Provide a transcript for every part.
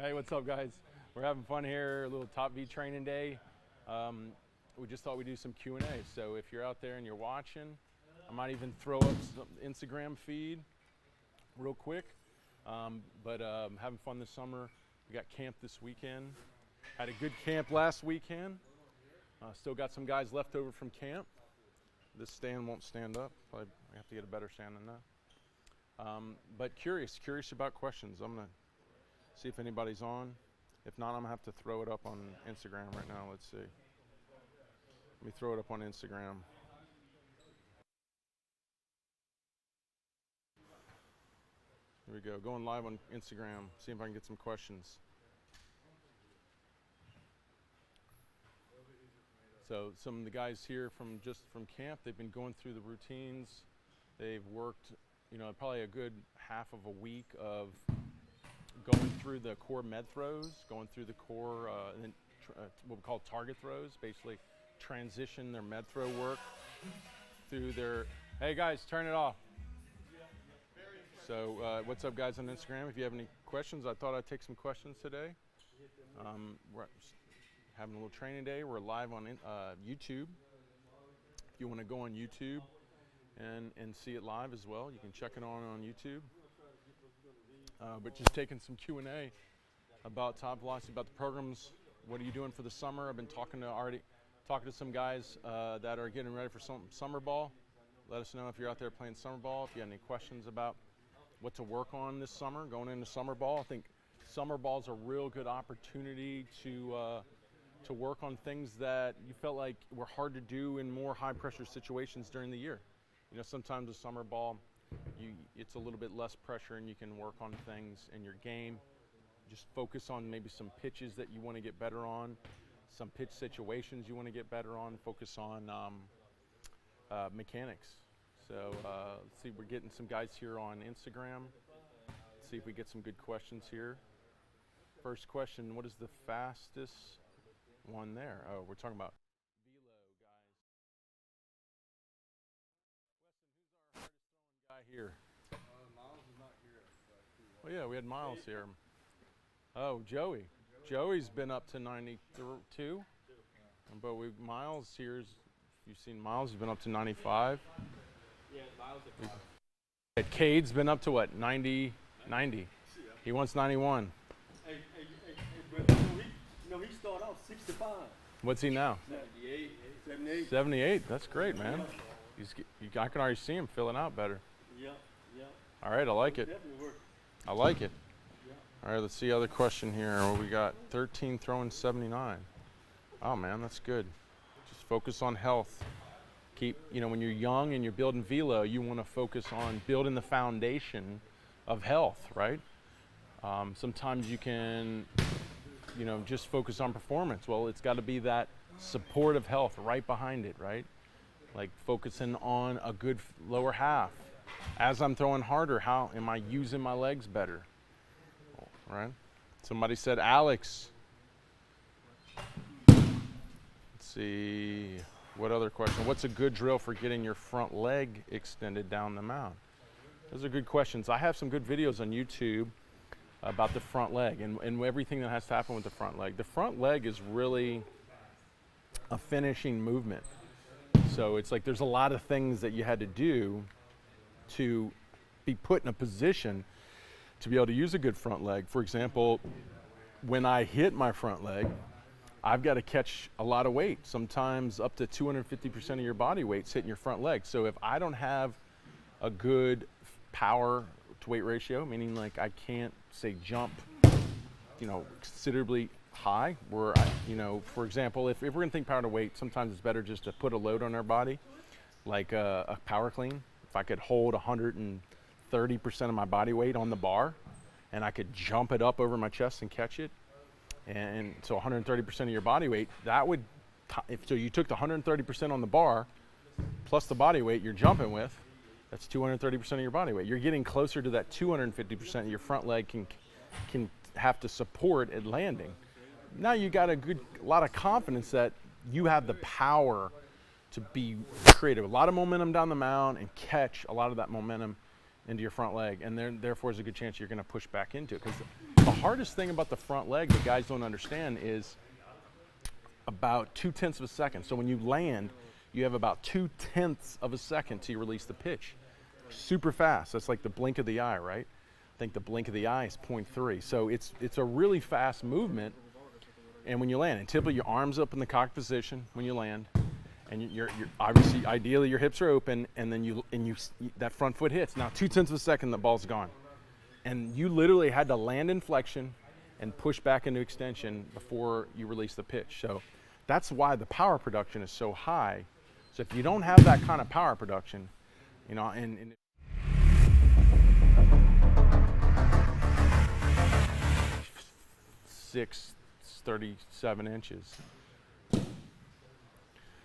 Hey, what's up, guys? We're having fun here, a little Top V training day. We just thought we'd do some Q&A. So if you're out there and you're watching, I might even throw up some Instagram feed real quick. Having fun this summer. We got camp this weekend. Had a good camp last weekend. Still got some guys left over from camp. This stand won't stand up. I have to get a better stand than that. But curious about questions. I'm gonna see if anybody's on. If not, I'm gonna have to throw it up on Instagram right now. Let's see. Let me throw it up on Instagram. Here we go, going live on Instagram. See if I can get some questions. So some of the guys here from camp, they've been going through the routines. They've worked, probably a good half of a week of going through the core med throws, going through the core, what we call target throws, basically transition their med throw work through their, hey guys, turn it off. So what's up guys on Instagram? If you have any questions, I thought I'd take some questions today. We're having a little training day. We're live on YouTube. If you want to go on YouTube and see it live as well, you can check it on YouTube. But just taking some Q&A about TopVelocity, about the programs. What are you doing for the summer? I've been talking to some guys that are getting ready for some summer ball. Let us know if you're out there playing summer ball. If you have any questions about what to work on this summer, going into summer ball. I think summer ball is a real good opportunity to work on things that you felt like were hard to do in more high pressure situations during the year. Sometimes with summer ball, it's a little bit less pressure and you can work on things in your game. Just focus on maybe some pitches that you want to get better on, some pitch situations you want to get better on, focus on mechanics. So let's see, we're getting some guys here on Instagram. Let's see if we get some good questions here. First question, what is the fastest one there? Oh, we're talking about velo, guys. Weston, who's our hardest throwing guy here? Miles is not here. Oh yeah, we had Miles here. Oh, Joey. Joey's been up to 92. But Miles here's, if you've seen Miles, he's been up to 95. Yeah, Miles at 5. Cade's been up to what, 90? He wants 91. Hey, but he started off 65. What's he now? 78. 78. That's great, man. I can already see him filling out better. Yeah. All right, I like it. Definitely work. I like it. Yeah. All right, let's see other question here. What we got? 13 throwing 79. Oh man, that's good. Just focus on health. Keep, when you're young and you're building velo, you want to focus on building the foundation of health, right? Sometimes you can, just focus on performance. Well, it's got to be that supportive health right behind it, right? Like focusing on a good lower half. As I'm throwing harder, how am I using my legs better? Right? Somebody said Alex. Let's see. What other question? What's a good drill for getting your front leg extended down the mound? Those are good questions. I have some good videos on YouTube about the front leg and everything that has to happen with the front leg. The front leg is really a finishing movement. So it's like there's a lot of things that you had to do to be put in a position to be able to use a good front leg. For example, when I hit my front leg, I've got to catch a lot of weight, sometimes up to 250% of your body weight's hitting your front leg. So if I don't have a good power to weight ratio, meaning like I can't say jump, considerably high, where for example, if we're gonna think power to weight, sometimes it's better just to put a load on our body, like a power clean. If I could hold 130% of my body weight on the bar and I could jump it up over my chest and catch it, and so 130% of your body weight, that would, so you took the 130% on the bar plus the body weight you're jumping with, that's 230% of your body weight. You're getting closer to that 250% your front leg can have to support at landing. Now you got a lot of confidence that you have the power to be creative, a lot of momentum down the mound and catch a lot of that momentum into your front leg, and therefore there's a good chance you're going to push back into it, because the hardest thing about the front leg that guys don't understand is about 0.2 of a second. So when you land, you have about 0.2 of a second to release the pitch. Super fast. That's like the blink of the eye, right? I think the blink of the eye is 0.3. So it's a really fast movement. And when you land, and typically your arms up in the cock position when you land, and you're obviously, ideally your hips are open, and then you that front foot hits. Now 0.2 of a second, the ball's gone. And you literally had to land in flexion and push back into extension before you release the pitch. So that's why the power production is so high. So if you don't have that kind of power production, you know, and 6'37" inches.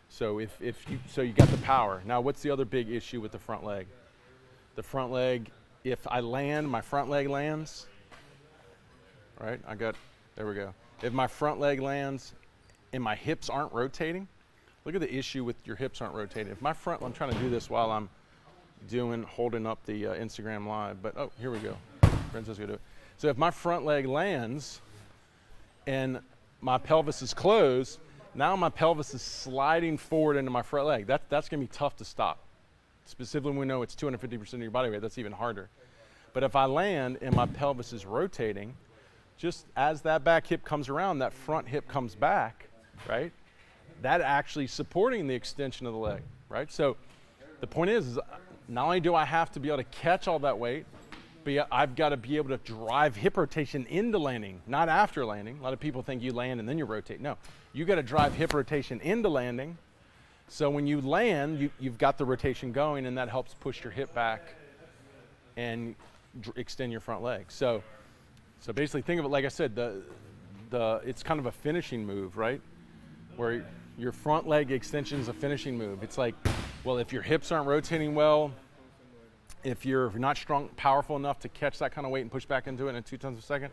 So if you got the power. Now what's the other big issue with the front leg? The front leg, if I land, my front leg lands, right? There we go. If my front leg lands and my hips aren't rotating, look at the issue with your hips aren't rotating. If my front, I'm trying to do this while I'm holding up the Instagram live, but oh, here we go. Francisco do it. So if my front leg lands and my pelvis is closed, now my pelvis is sliding forward into my front leg. That's gonna be tough to stop. Specifically when we know it's 250% of your body weight, that's even harder. But if I land and my pelvis is rotating, just as that back hip comes around, that front hip comes back, right? That actually supporting the extension of the leg, right? So the point is not only do I have to be able to catch all that weight, but I've got to be able to drive hip rotation into landing, not after landing. A lot of people think you land and then you rotate. No, you got to drive hip rotation into landing. So when you land, you've got the rotation going, and that helps push your hip back and extend your front leg. So basically think of it, like I said, it's kind of a finishing move, right? Where your front leg extension is a finishing move. It's like, well, if your hips aren't rotating well, if you're not strong, powerful enough to catch that kind of weight and push back into it in 0.2 of a second,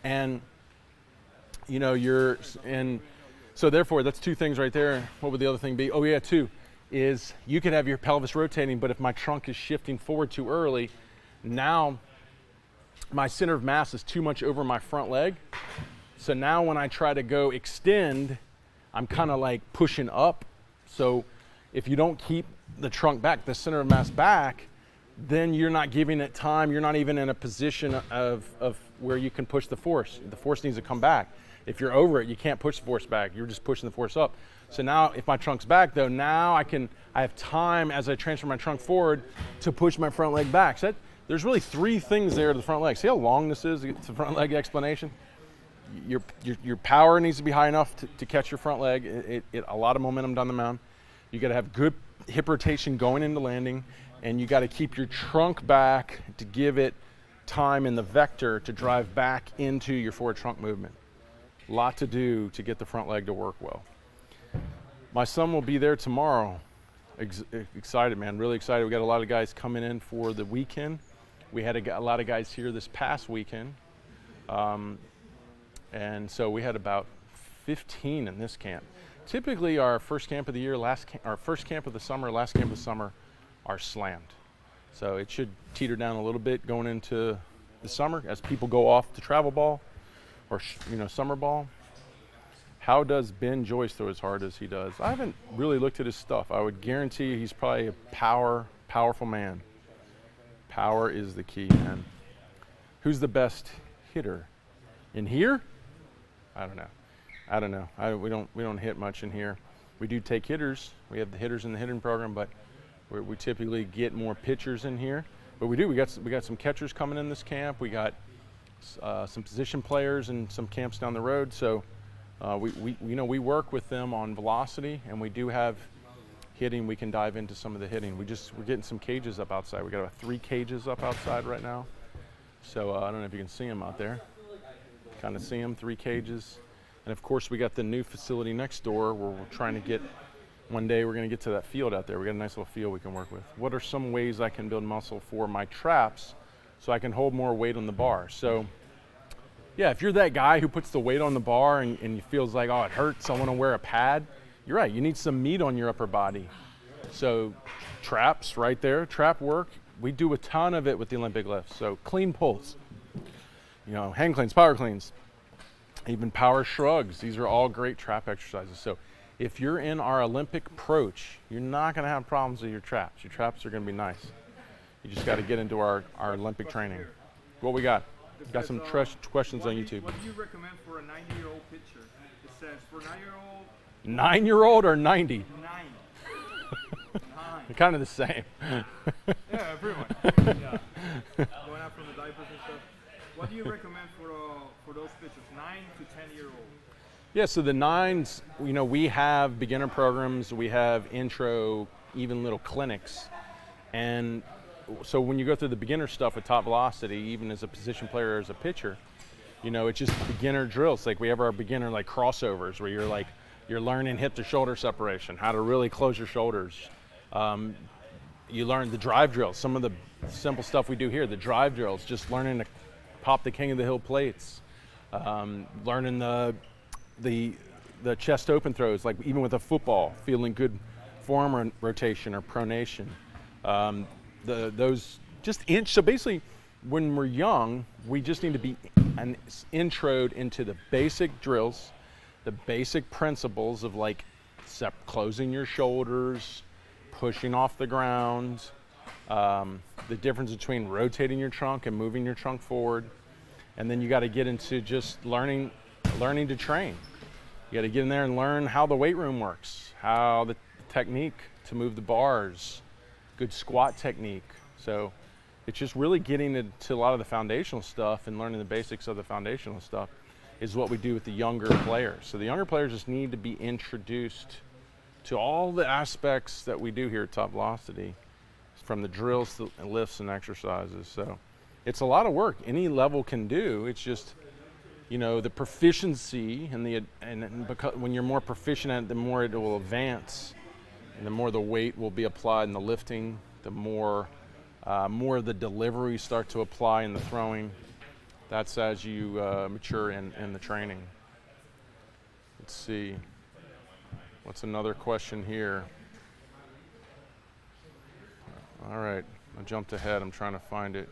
and you know so therefore that's two things right there. What would the other thing be? Oh yeah, two is you could have your pelvis rotating, but if my trunk is shifting forward too early, now my center of mass is too much over my front leg. So now when I try to go extend, I'm kind of like pushing up. So if you don't keep the trunk back, the center of mass back, then you're not giving it time. You're not even in a position of where you can push the force. The force needs to come back. If you're over it, you can't push the force back. You're just pushing the force up. So now if my trunk's back though, now I have time as I transfer my trunk forward to push my front leg back. So there's really three things there to the front leg. See how long this is? It's a front leg explanation. Your power needs to be high enough to catch your front leg. A lot of momentum down the mound. You got to have good hip rotation going into landing, and you got to keep your trunk back to give it time in the vector to drive back into your forward trunk movement. A lot to do to get the front leg to work well. My son will be there tomorrow. Excited, man, really excited. We got a lot of guys coming in for the weekend. We had a lot of guys here this past weekend. And so we had about 15 in this camp. Typically our first camp of the year, our first camp of the summer, last camp of the summer are slammed. So it should teeter down a little bit going into the summer as people go off to travel ball or summer ball. How does Ben Joyce throw as hard as he does? I haven't really looked at his stuff. I would guarantee you he's probably a powerful man. Power is the key, man. Who's the best hitter? In here? I don't know. We don't hit much in here. We do take hitters. We have the hitters in the hitting program, but we typically get more pitchers in here. But we do. We got some catchers coming in this camp. We got some position players and some camps down the road. So we work with them on velocity, and we do have hitting. We can dive into some of the hitting. We're getting some cages up outside. We got about 3 cages up outside right now. So I don't know if you can see them out there. Kind of see them, 3 cages. And of course we got the new facility next door where we're trying to get, one day we're gonna get to that field out there. We got a nice little field we can work with. What are some ways I can build muscle for my traps so I can hold more weight on the bar? So yeah, if you're that guy who puts the weight on the bar and feels like, oh, it hurts, I wanna wear a pad, you're right, you need some meat on your upper body. So traps right there, trap work, we do a ton of it with the Olympic lifts. So clean pulls. you know, hang cleans, power cleans, even power shrugs. These are all great trap exercises. So if you're in our Olympic approach, you're not going to have problems with your traps. Your traps are going to be nice. You just got to get into our Olympic training. What we got? Got some questions on YouTube. What do you recommend for a 90-year-old pitcher? It says for 9-year-old. 9-year-old or 90? 9. 9. They're kind of the same. Yeah, pretty much. Yeah. Going out from the diapers and stuff. What do you recommend for those pitchers, 9 to 10-year-old? Yeah, so the 9s, you know, we have beginner programs, we have intro, even little clinics. And so when you go through the beginner stuff with TopVelocity, even as a position player or as a pitcher, you know, it's just beginner drills. Like we have our beginner like crossovers where you're learning hip to shoulder separation, how to really close your shoulders. You learn the drive drills, some of the simple stuff we do here, the drive drills, just learning to pop the king of the hill plates, learning the chest open throws, like even with a football, feeling good form rotation or pronation. So basically, when we're young, we just need to be introed into the basic drills, the basic principles of like closing your shoulders, pushing off the ground, the difference between rotating your trunk and moving your trunk forward. And then you got to get into just learning to train. You got to get in there and learn how the weight room works, how the technique to move the bars, good squat technique. So it's just really getting into a lot of the foundational stuff and learning the basics of the foundational stuff is what we do with the younger players. So the younger players just need to be introduced to all the aspects that we do here at TopVelocity, from the drills to lifts and exercises. So it's a lot of work. Any level can do. It's just, you know, the proficiency and because when you're more proficient at it, the more it will advance, and the more the weight will be applied in the lifting, the more of the delivery start to apply in the throwing. That's as you mature in the training. Let's see. What's another question here? All right, I jumped ahead. I'm trying to find it.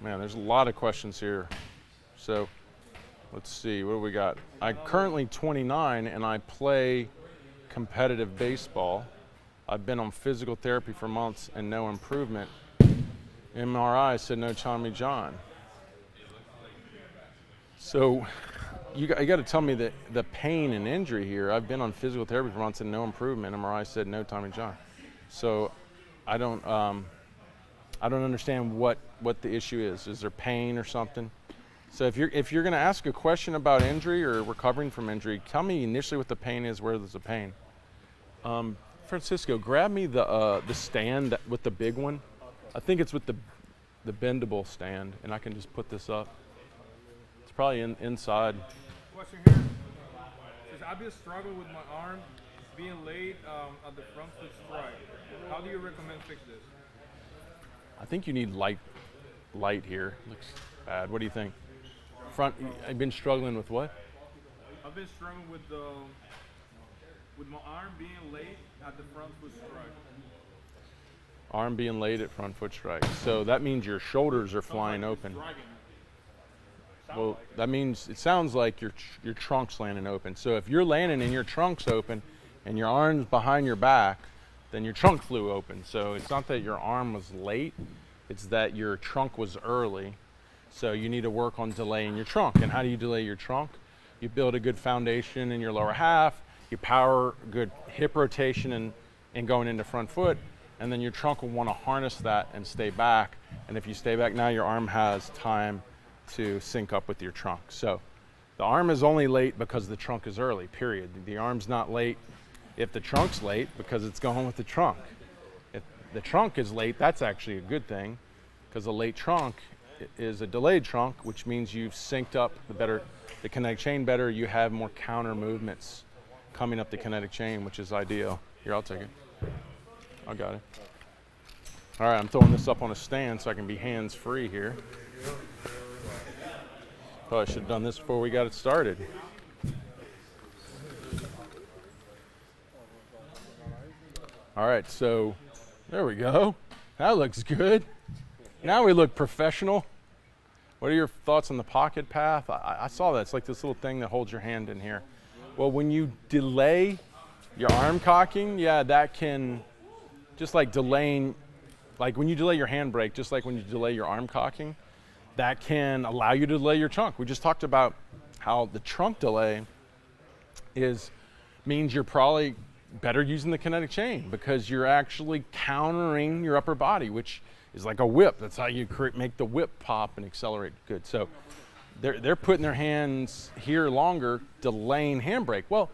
Man, there's a lot of questions here. So let's see, what do we got? I'm currently 29 and I play competitive baseball. I've been on physical therapy for months and no improvement. MRI said no Tommy John. So you got to tell me the pain and injury here. I've been on physical therapy for months and no improvement. MRI said no Tommy John. So I don't understand what the issue is. Is there pain or something? So if you're going to ask a question about injury or recovering from injury, tell me initially what the pain is, where there's the pain. Francisco, grab me the stand with the big one. I think it's with the bendable stand, and I can just put this up. It's probably inside. Question here. Says, I've been struggling with my arm being laid at the front foot strike. How do you recommend fix this? I think you need light here. Looks bad. What do you think? I've been struggling with what? I've been struggling with my arm being laid at the front foot strike. Arm being laid at front foot strike. So that means your shoulders are flying open. Well, that means it sounds like your trunk's landing open. So if you're landing and your trunk's open and your arm's behind your back, then your trunk flew open. So it's not that your arm was late, it's that your trunk was early. So you need to work on delaying your trunk. And how do you delay your trunk? You build a good foundation in your lower half, you power good hip rotation and going into front foot, and then your trunk will want to harness that and stay back. And if you stay back, now your arm has time to sync up with your trunk. So the arm is only late because the trunk is early, period. The arm's not late if the trunk's late because it's going with the trunk. If the trunk is late, that's actually a good thing, because a late trunk is a delayed trunk, which means you've synced up the kinetic chain better. You have more counter movements coming up the kinetic chain, which is ideal. Here, I'll take it. I got it. All right, I'm throwing this up on a stand so I can be hands-free here. Probably should have done this before we got it started. All right, so there we go. That looks good. Now we look professional. What are your thoughts on the pocket path? I saw that. It's like this little thing that holds your hand in here. Well, when you delay your arm cocking, yeah, that can, just like delaying, like when you delay your handbrake, just like when you delay your arm cocking, that can allow you to delay your trunk. We just talked about how the trunk delay means you're probably better using the kinetic chain because you're actually countering your upper body, which is like a whip. That's how you make the whip pop and accelerate good. So they're putting their hands here longer, delaying handbrake. Well,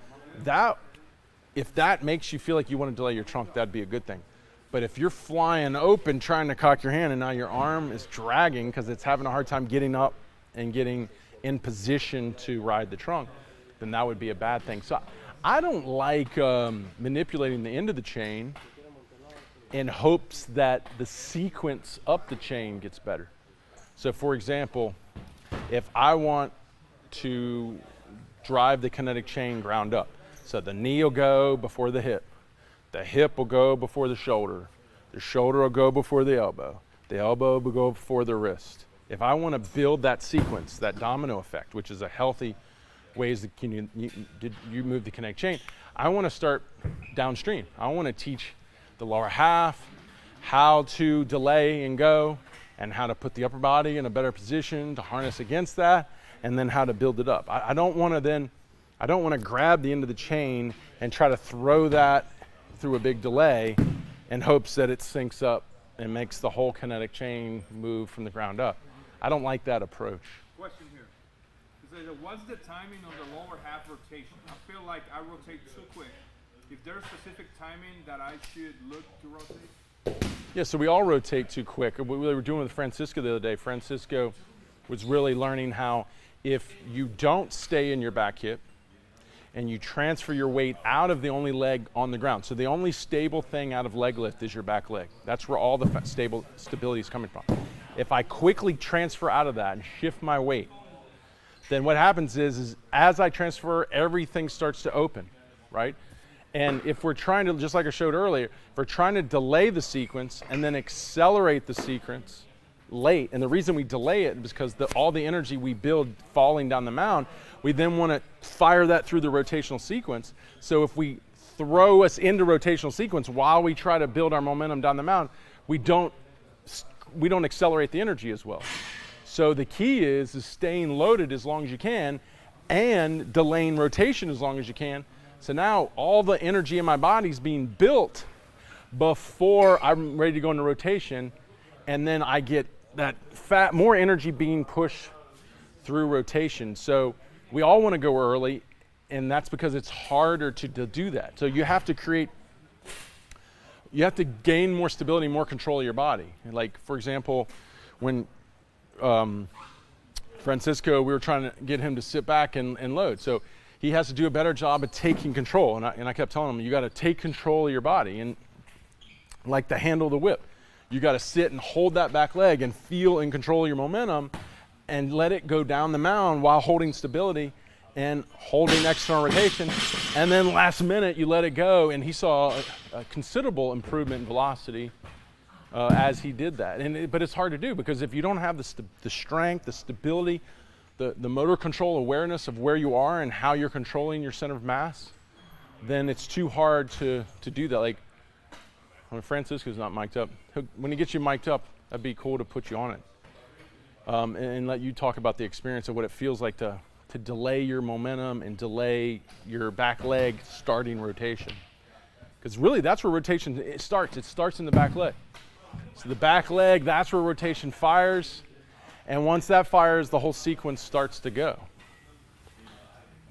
if that makes you feel like you want to delay your trunk, that'd be a good thing. But if you're flying open trying to cock your hand and now your arm is dragging because it's having a hard time getting up and getting in position to ride the trunk, then that would be a bad thing. So I don't like manipulating the end of the chain in hopes that the sequence up the chain gets better. So for example, if I want to drive the kinetic chain ground up, so the knee will go before the hip will go before the shoulder will go before the elbow will go before the wrist. If I want to build that sequence, that domino effect, which is a healthy ways that you move the kinetic chain, I want to start downstream. I want to teach the lower half how to delay and go, and how to put the upper body in a better position to harness against that, and then how to build it up. I don't want to grab the end of the chain and try to throw that through a big delay in hopes that it syncs up and makes the whole kinetic chain move from the ground up. I don't like that approach. Question here. So what's the timing on the lower half rotation? I feel like I rotate too quick. If there's specific timing that I should look to rotate? Yeah, so we all rotate too quick. What we were doing with Francisco the other day, Francisco was really learning how if you don't stay in your back hip and you transfer your weight out of the only leg on the ground. So the only stable thing out of leg lift is your back leg. That's where all the stability is coming from. If I quickly transfer out of that and shift my weight, then what happens is as I transfer, everything starts to open, right? And if we're trying to, just like I showed earlier, if we're trying to delay the sequence and then accelerate the sequence late, and the reason we delay it is because all the energy we build falling down the mound, we then want to fire that through the rotational sequence. So if we throw us into rotational sequence while we try to build our momentum down the mound, we don't accelerate the energy as well. So the key is staying loaded as long as you can and delaying rotation as long as you can. So now all the energy in my body is being built before I'm ready to go into rotation, and then I get that more energy being pushed through rotation. So we all want to go early, and that's because it's harder to do that. So you have to gain more stability, more control of your body. Like for example, when Francisco, we were trying to get him to sit back and load. So he has to do a better job of taking control. And I kept telling him, you got to take control of your body. And like the handle of the whip, you got to sit and hold that back leg and feel in control of your momentum and let it go down the mound while holding stability and holding external rotation. And then last minute, you let it go. And he saw a considerable improvement in velocity as he did that. But it's hard to do because if you don't have the strength, the stability, the motor control awareness of where you are and how you're controlling your center of mass, then it's too hard to do that. Like when Francisco's not mic'd up, when he gets you mic'd up, that'd be cool to put you on it and let you talk about the experience of what it feels like to delay your momentum and delay your back leg starting rotation. Because really that's where rotation starts. It starts in the back leg. So the back leg, that's where rotation fires. And once that fires, the whole sequence starts to go.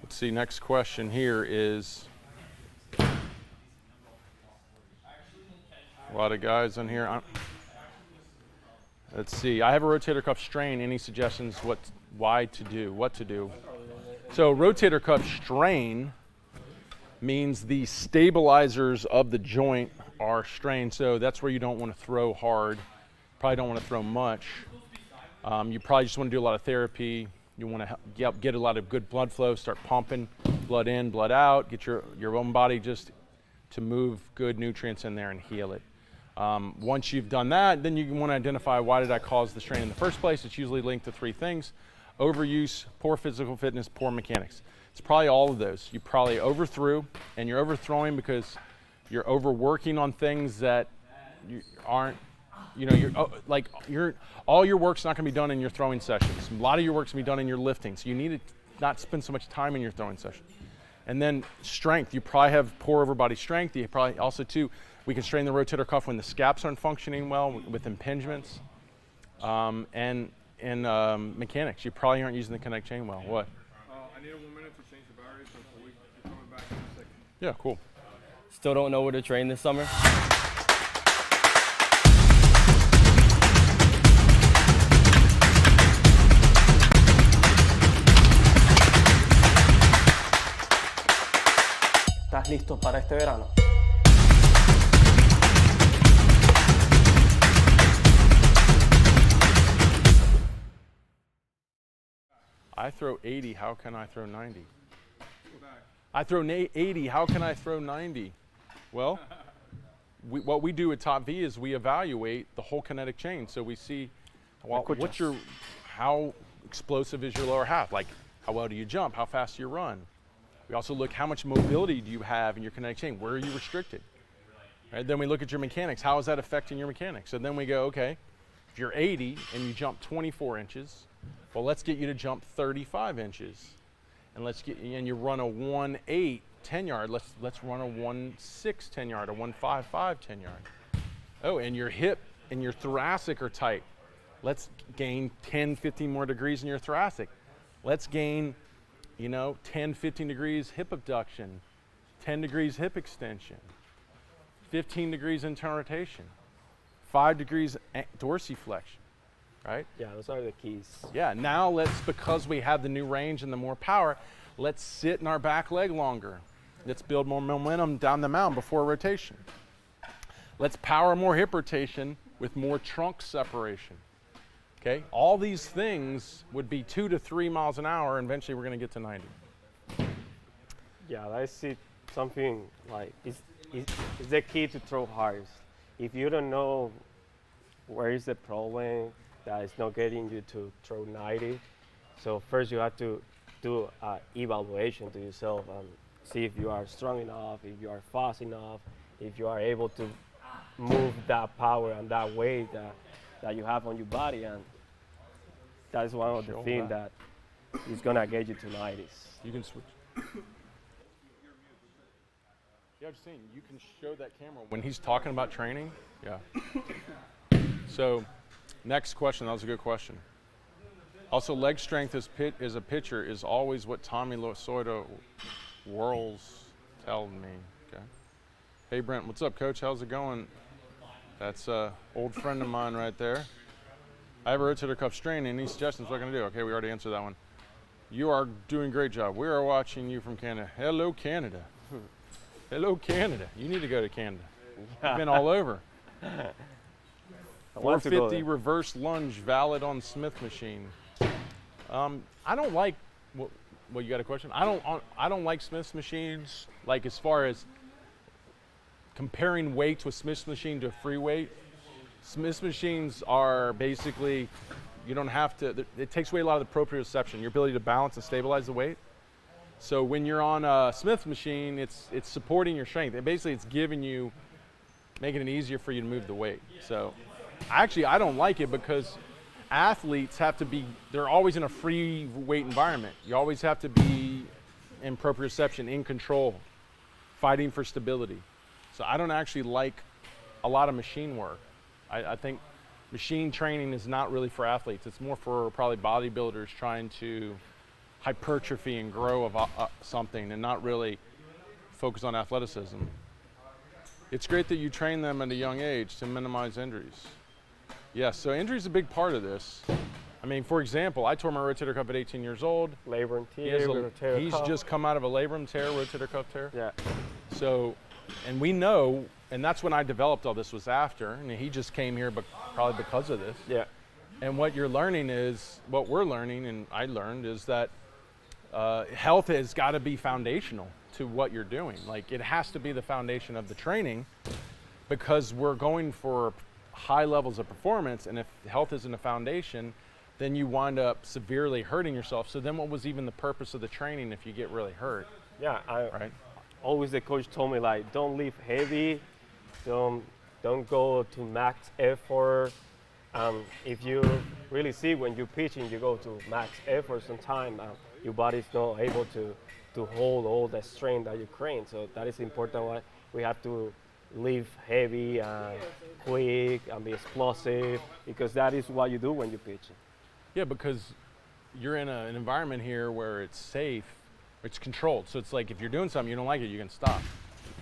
Let's see, next question here is, a lot of guys on here. Let's see, I have a rotator cuff strain. Any suggestions what to do? So rotator cuff strain means the stabilizers of the joint are strained. So that's where you don't want to throw hard. Probably don't want to throw much. You probably just want to do a lot of therapy. You want to get a lot of good blood flow, start pumping blood in, blood out, get your own body just to move good nutrients in there and heal it. Once you've done that, then you want to identify why did I cause the strain in the first place. It's usually linked to 3 things: overuse, poor physical fitness, poor mechanics. It's probably all of those. You probably overthrew, and you're overthrowing because you're overworking on things that you aren't, all your work's not gonna be done in your throwing sessions. A lot of your work's gonna be done in your lifting, so you need to not spend so much time in your throwing session. And then strength, you probably have poor overbody strength. You probably also too, we can strain the rotator cuff when the scaps aren't functioning well with impingements. And mechanics, you probably aren't using the connect chain well. What? I need 1 minute to change the battery, so we're coming back in a second. Yeah, cool. Still don't know where to train this summer? ¿Estás listo para este verano? I throw 80, how can I throw 90? Go back. I throw 80, how can I throw 90? Well, what we do at Top V is we evaluate the whole kinetic chain. So we see, well, how explosive is your lower half? Like, how well do you jump? How fast do you run? We also look how much mobility do you have in your kinetic chain? Where are you restricted? Right? Then we look at your mechanics. How is that affecting your mechanics? So then we go, okay, if you're 80 and you jump 24 inches, well, let's get you to jump 35 inches. And you run a 1.8 10-yard. Let's run a 1.6 10-yard, a 1.55 10-yard. Oh, and your hip and your thoracic are tight. Let's gain 10, 15 more degrees in your thoracic. Let's gain, 10, 15 degrees hip abduction, 10 degrees hip extension, 15 degrees internal rotation, 5 degrees dorsiflexion, right? Yeah, those are the keys. Yeah, now because we have the new range and the more power, let's sit in our back leg longer. Let's build more momentum down the mountain before rotation. Let's power more hip rotation with more trunk separation. Okay, all these things would be 2 to 3 miles an hour, and eventually we're going to get to 90. Yeah, I see something like it's the key to throw hard. If you don't know where is the problem that is not getting you to throw 90, so first you have to do an evaluation to yourself and see if you are strong enough, if you are fast enough, if you are able to move that power and that weight that you have on your body, and that's one of the things that is gonna get you to 90s. You can switch. Yeah, I'm just saying, you can show that camera when he's talking about training. Yeah. So, next question. That was a good question. Also, leg strength as a pitcher is always what Tommy Losoida Whirls told me. Okay. Hey Brent, what's up, Coach? How's it going? That's an old friend of mine right there. I have a rotator cuff strain. Any suggestions? What can I do? Okay, we already answered that one. You are doing a great job. We are watching you from Canada. Hello, Canada. Hello, Canada. You need to go to Canada. You've been all over. 450 reverse lunge valid on Smith machine. I don't like. Well, you got a question? I don't like Smith's machines. Like as far as comparing weights with Smith's machine to a free weight. Smith's machines are basically, you don't have to. It takes away a lot of the proprioception, your ability to balance and stabilize the weight. So when you're on a Smith's machine, it's supporting your strength. Basically, it's giving you, making it easier for you to move the weight. So actually, I don't like it because athletes have to be, they're always in a free weight environment. You always have to be in proprioception, in control, fighting for stability. So I don't actually like a lot of machine work. I think machine training is not really for athletes. It's more for probably bodybuilders trying to hypertrophy and grow something and not really focus on athleticism. It's great that you train them at a young age to minimize injuries. Yes, so injury is a big part of this. I mean, for example, I tore my rotator cuff at 18 years old. Labrum tear, he's just come out of a labrum tear, rotator cuff tear. Yeah. So, and we know, and that's when I developed all this was after, and he just came here probably because of this. Yeah. And what you're learning is, what we're learning, and I learned, is that health has got to be foundational to what you're doing. Like, it has to be the foundation of the training, because we're going for high levels of performance, and if health isn't a foundation, then you wind up severely hurting yourself. So then what was even the purpose of the training if you get really hurt? Yeah, Right? always the coach told me, like, don't lift heavy, don't go to max effort. If you really see when you're pitching, you go to max effort, sometimes your body's not able to hold all the strain that you create. So that is important. Why we have to lift heavy and quick and be explosive, because that is what you do when you're pitching. Yeah, because you're in an environment here where it's safe, it's controlled. So it's like if you're doing something you don't like it, you can stop.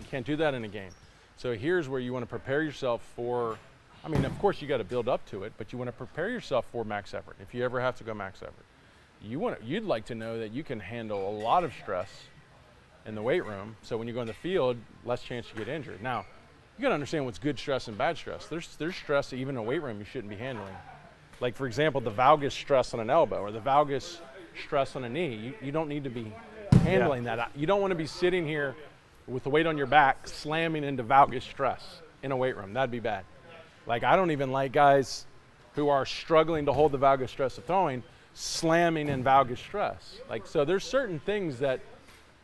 You can't do that in a game. So here's where you want to prepare yourself for, I mean, of course you got to build up to it, but you want to prepare yourself for max effort. If you ever have to go max effort, you'd like to know that you can handle a lot of stress in the weight room. So when you go in the field, less chance you get injured. Now, you got to understand what's good stress and bad stress. There's stress even in a weight room you shouldn't be handling. Like, for example, the valgus stress on an elbow or the valgus stress on a knee. You don't need to be handling that. You don't want to be sitting here with the weight on your back slamming into valgus stress in a weight room. That'd be bad. Like, I don't even like guys who are struggling to hold the valgus stress of throwing slamming in valgus stress. Like, so there's certain things that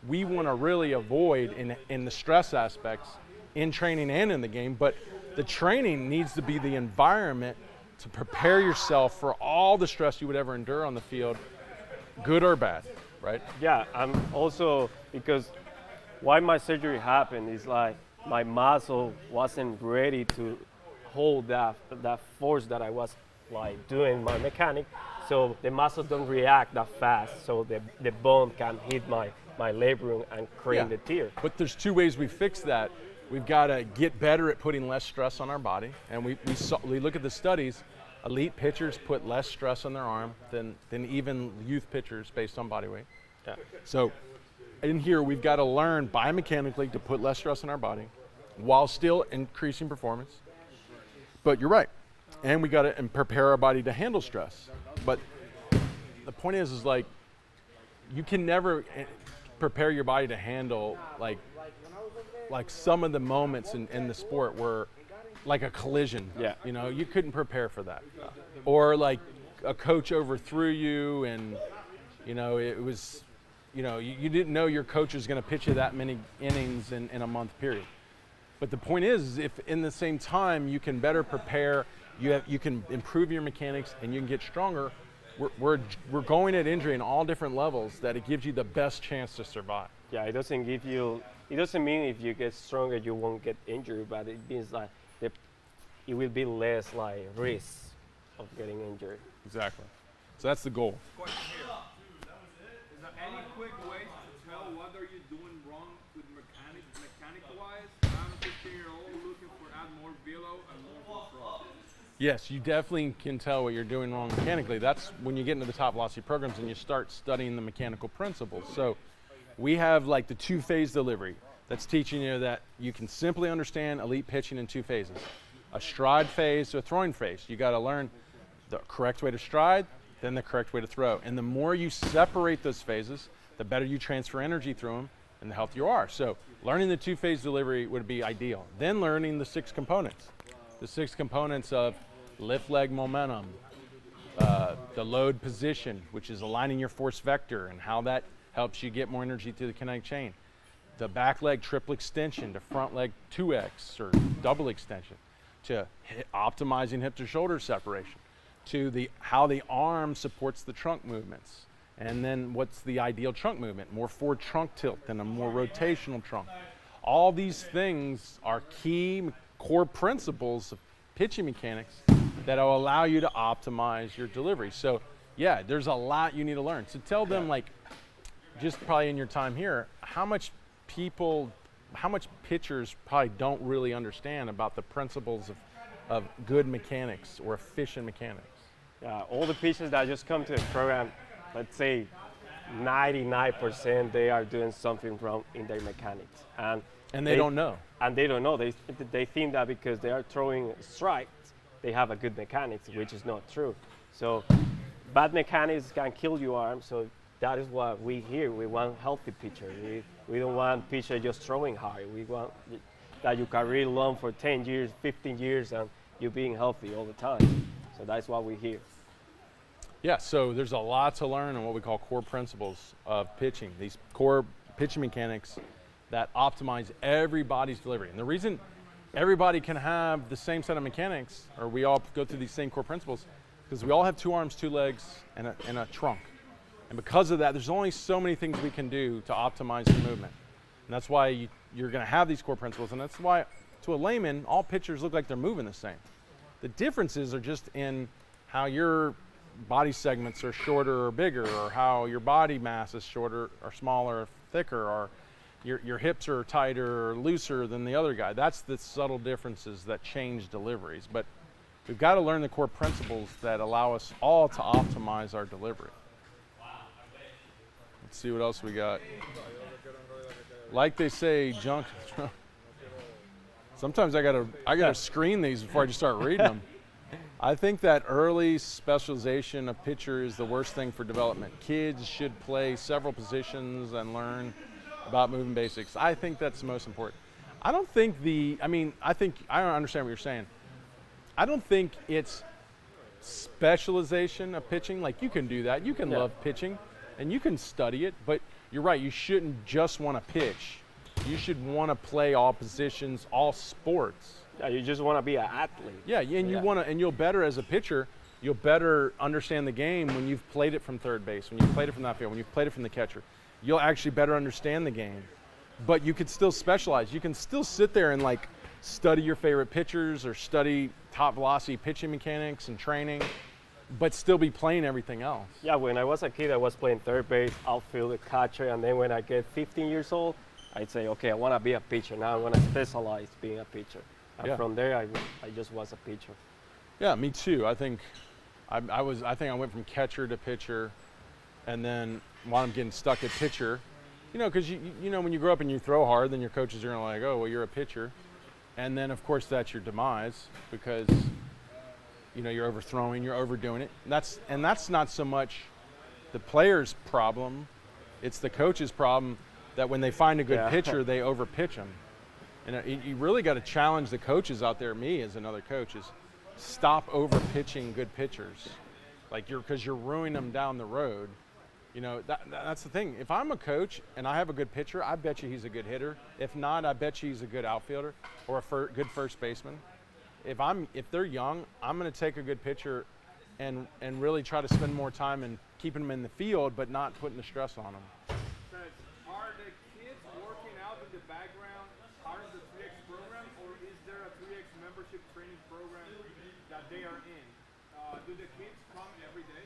we want to really avoid in the stress aspects in training and in the game, but the training needs to be the environment to prepare yourself for all the stress you would ever endure on the field, good or bad, right? Yeah, I'm also, because why my surgery happened is like my muscle wasn't ready to hold that force that I was like doing my mechanic, so the muscles don't react that fast, so the bone can hit my labrum and create the tear. But there's two ways we fix that. We've got to get better at putting less stress on our body, and we look at the studies. Elite pitchers put less stress on their arm than even youth pitchers based on body weight. Yeah. So in here, we've got to learn biomechanically to put less stress on our body while still increasing performance. But you're right. And we got to prepare our body to handle stress. But the point is like, you can never prepare your body to handle like some of the moments in the sport where, like a collision. Yeah. You know, you couldn't prepare for that. Or like a coach overthrew you and, you know, it was, you know, you didn't know your coach was going to pitch you that many innings in a month period. But the point is, if in the same time you can better prepare, you can improve your mechanics and you can get stronger, we're going at injury in all different levels that it gives you the best chance to survive. Yeah, it doesn't mean if you get stronger you won't get injured, but it means like it will be less like risk of getting injured. Exactly. So that's the goal. Question here. Is there any quick way to tell whether you're doing wrong with mechanic-wise? I'm a 15-year-old looking for add more velo and more control. Yes, you definitely can tell what you're doing wrong mechanically. That's when you get into the TopVelocity programs and you start studying the mechanical principles. So we have like the two-phase delivery that's teaching you that you can simply understand elite pitching in two phases. A stride phase to a throwing phase. You got to learn the correct way to stride, then the correct way to throw. And the more you separate those phases, the better you transfer energy through them and the healthier you are. So learning the two-phase delivery would be ideal. Then learning the 6 components. The 6 components of lift leg momentum, the load position, which is aligning your force vector and how that helps you get more energy through the kinetic chain. The back leg triple extension to front leg 2x or double extension, to optimizing hip to shoulder separation, to how the arm supports the trunk movements. And then what's the ideal trunk movement? More forward trunk tilt than a more rotational trunk. All these things are key core principles of pitching mechanics that will allow you to optimize your delivery. So yeah, there's a lot you need to learn. So tell them, like, just probably in your time here, how much pitchers probably don't really understand about the principles of good mechanics or efficient mechanics. Yeah, all the pitchers that just come to the program, let's say 99% they are doing something wrong in their mechanics. And they don't know. And they don't know. They think that because they are throwing strikes, they have a good mechanics, which is not true. So bad mechanics can kill your arm. So that is what we want healthy pitcher. We don't want pitcher just throwing hard. We want that you can really learn for 10 years, 15 years, and you're being healthy all the time. So that's why we're here. Yeah, so there's a lot to learn on what we call core principles of pitching, these core pitching mechanics that optimize everybody's delivery. And the reason everybody can have the same set of mechanics, or we all go through these same core principles, because we all have 2 arms, 2 legs, and a trunk. And because of that, there's only so many things we can do to optimize the movement. And that's why you're going to have these core principles, and that's why, to a layman, all pitchers look like they're moving the same. The differences are just in how your body segments are shorter or bigger, or how your body mass is shorter or smaller or thicker, or your hips are tighter or looser than the other guy. That's the subtle differences that change deliveries. But we've got to learn the core principles that allow us all to optimize our delivery. Let's see what else we got. Like they say, junk. Sometimes I gotta screen these before I just start reading them. I think that early specialization of pitcher is the worst thing for development. Kids should play several positions and learn about moving basics. I think that's the most important. I don't think I don't understand what you're saying. I don't think it's specialization of pitching. Like, you can do that. You can love pitching and you can study it, but you're right, you shouldn't just want to pitch. You should want to play all positions, all sports. Yeah, you just want to be an athlete. Yeah, and you'll better as a pitcher, you'll better understand the game when you've played it from third base, when you've played it from that field, when you've played it from the catcher. You'll actually better understand the game. But you could still specialize. You can still sit there and like study your favorite pitchers or study top velocity pitching mechanics and training, but still be playing everything else. Yeah, when I was a kid, I was playing third base, outfield, catcher, and then when I get 15 years old, I'd say, okay, I want to be a pitcher. Now I want to specialize being a pitcher. And from there, I just was a pitcher. Yeah, me too. I think I went from catcher to pitcher, and then while I'm getting stuck at pitcher, because you know when you grow up and you throw hard, then your coaches are gonna like, oh, well, you're a pitcher, and then of course that's your demise because you're overthrowing, you're overdoing it. And that's not so much the player's problem; it's the coach's problem that when they find a good pitcher, they overpitch them. And you really got to challenge the coaches out there. Me as another coach is stop over pitching good pitchers, because you're ruining them down the road. That's the thing. If I'm a coach and I have a good pitcher, I bet you he's a good hitter. If not, I bet you he's a good outfielder or a good first baseman. If they're young, I'm going to take a good pitcher and really try to spend more time in keeping them in the field, but not putting the stress on them. Are the kids working out in the background part of the 3X program, or is there a 3X membership training program that they are in? Do the kids come every day?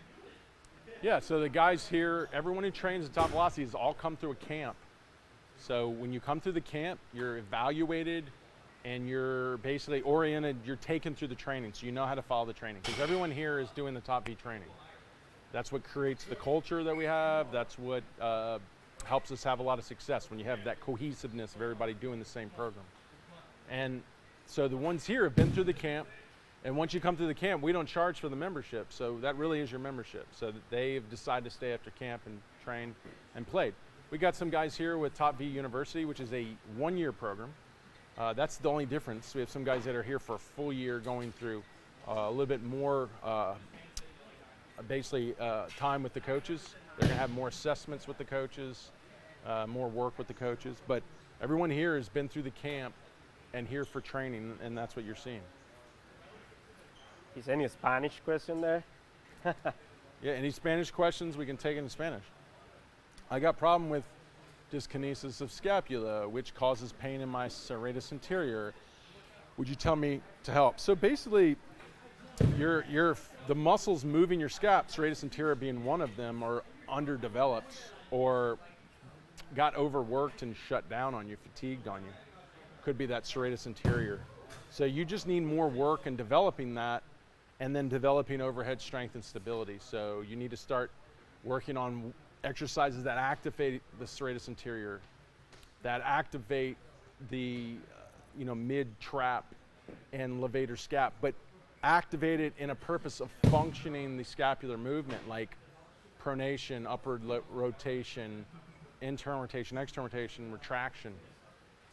Yeah, so the guys here, everyone who trains at Top Velocity has all come through a camp. So when you come through the camp, you're evaluated and you're basically oriented, you're taken through the training, so you know how to follow the training. Because everyone here is doing the Top V training. That's what creates the culture that we have. That's what helps us have a lot of success, when you have that cohesiveness of everybody doing the same program. And so the ones here have been through the camp, and once you come through the camp, we don't charge for the membership, so that really is your membership. So that they've decided to stay after camp and train and played. We got some guys here with Top V University, which is a 1-year program. That's the only difference. We have some guys that are here for a full year, going through a little bit more time with the coaches. They're going to have more assessments with the coaches, more work with the coaches. But everyone here has been through the camp and here for training, and that's what you're seeing. Is any Spanish question there? Yeah, any Spanish questions, we can take it in Spanish. I got problem with dyskinesis of scapula, which causes pain in my serratus anterior. Would you tell me to help? So basically, the muscles moving your scap, serratus anterior being one of them, are underdeveloped or got overworked and shut down on you, fatigued on you. Could be that serratus anterior. So you just need more work in developing that, and then developing overhead strength and stability. So you need to start working on exercises that activate the serratus anterior, that activate the mid-trap and levator scap, but activate it in a purpose of functioning the scapular movement, like pronation, upward rotation, internal rotation, external rotation, retraction.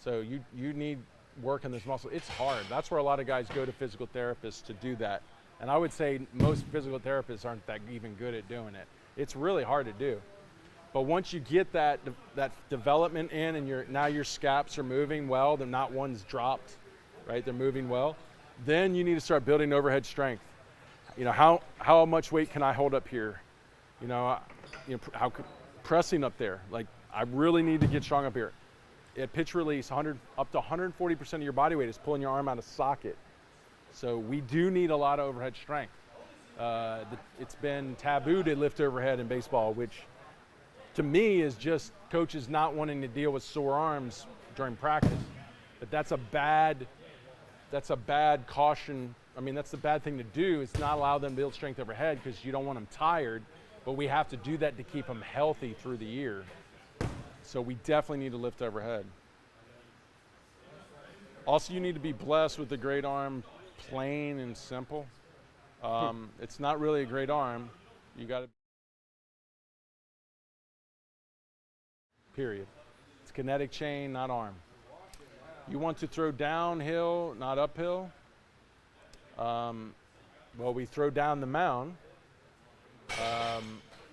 So you need working this muscle. It's hard. That's where a lot of guys go to physical therapists to do that. And I would say most physical therapists aren't that even good at doing it. It's really hard to do. But once you get that development in, and now your scaps are moving well, they're not one's dropped, right? They're moving well. Then you need to start building overhead strength. You know, how much weight can I hold up here? You know, pressing up there. Like, I really need to get strong up here. At pitch release, up to 140% of your body weight is pulling your arm out of socket. So we do need a lot of overhead strength. It's been taboo to lift overhead in baseball, which to me is just coaches not wanting to deal with sore arms during practice. But that's a bad caution. I mean, that's the bad thing to do, is not allow them to build strength overhead, because you don't want them tired, but we have to do that to keep them healthy through the year. So we definitely need to lift overhead. Also, you need to be blessed with a great arm, plain and simple. It's not really a great arm. You got to. Period. It's kinetic chain, not arm. You want to throw downhill, not uphill. Well, we throw down the mound,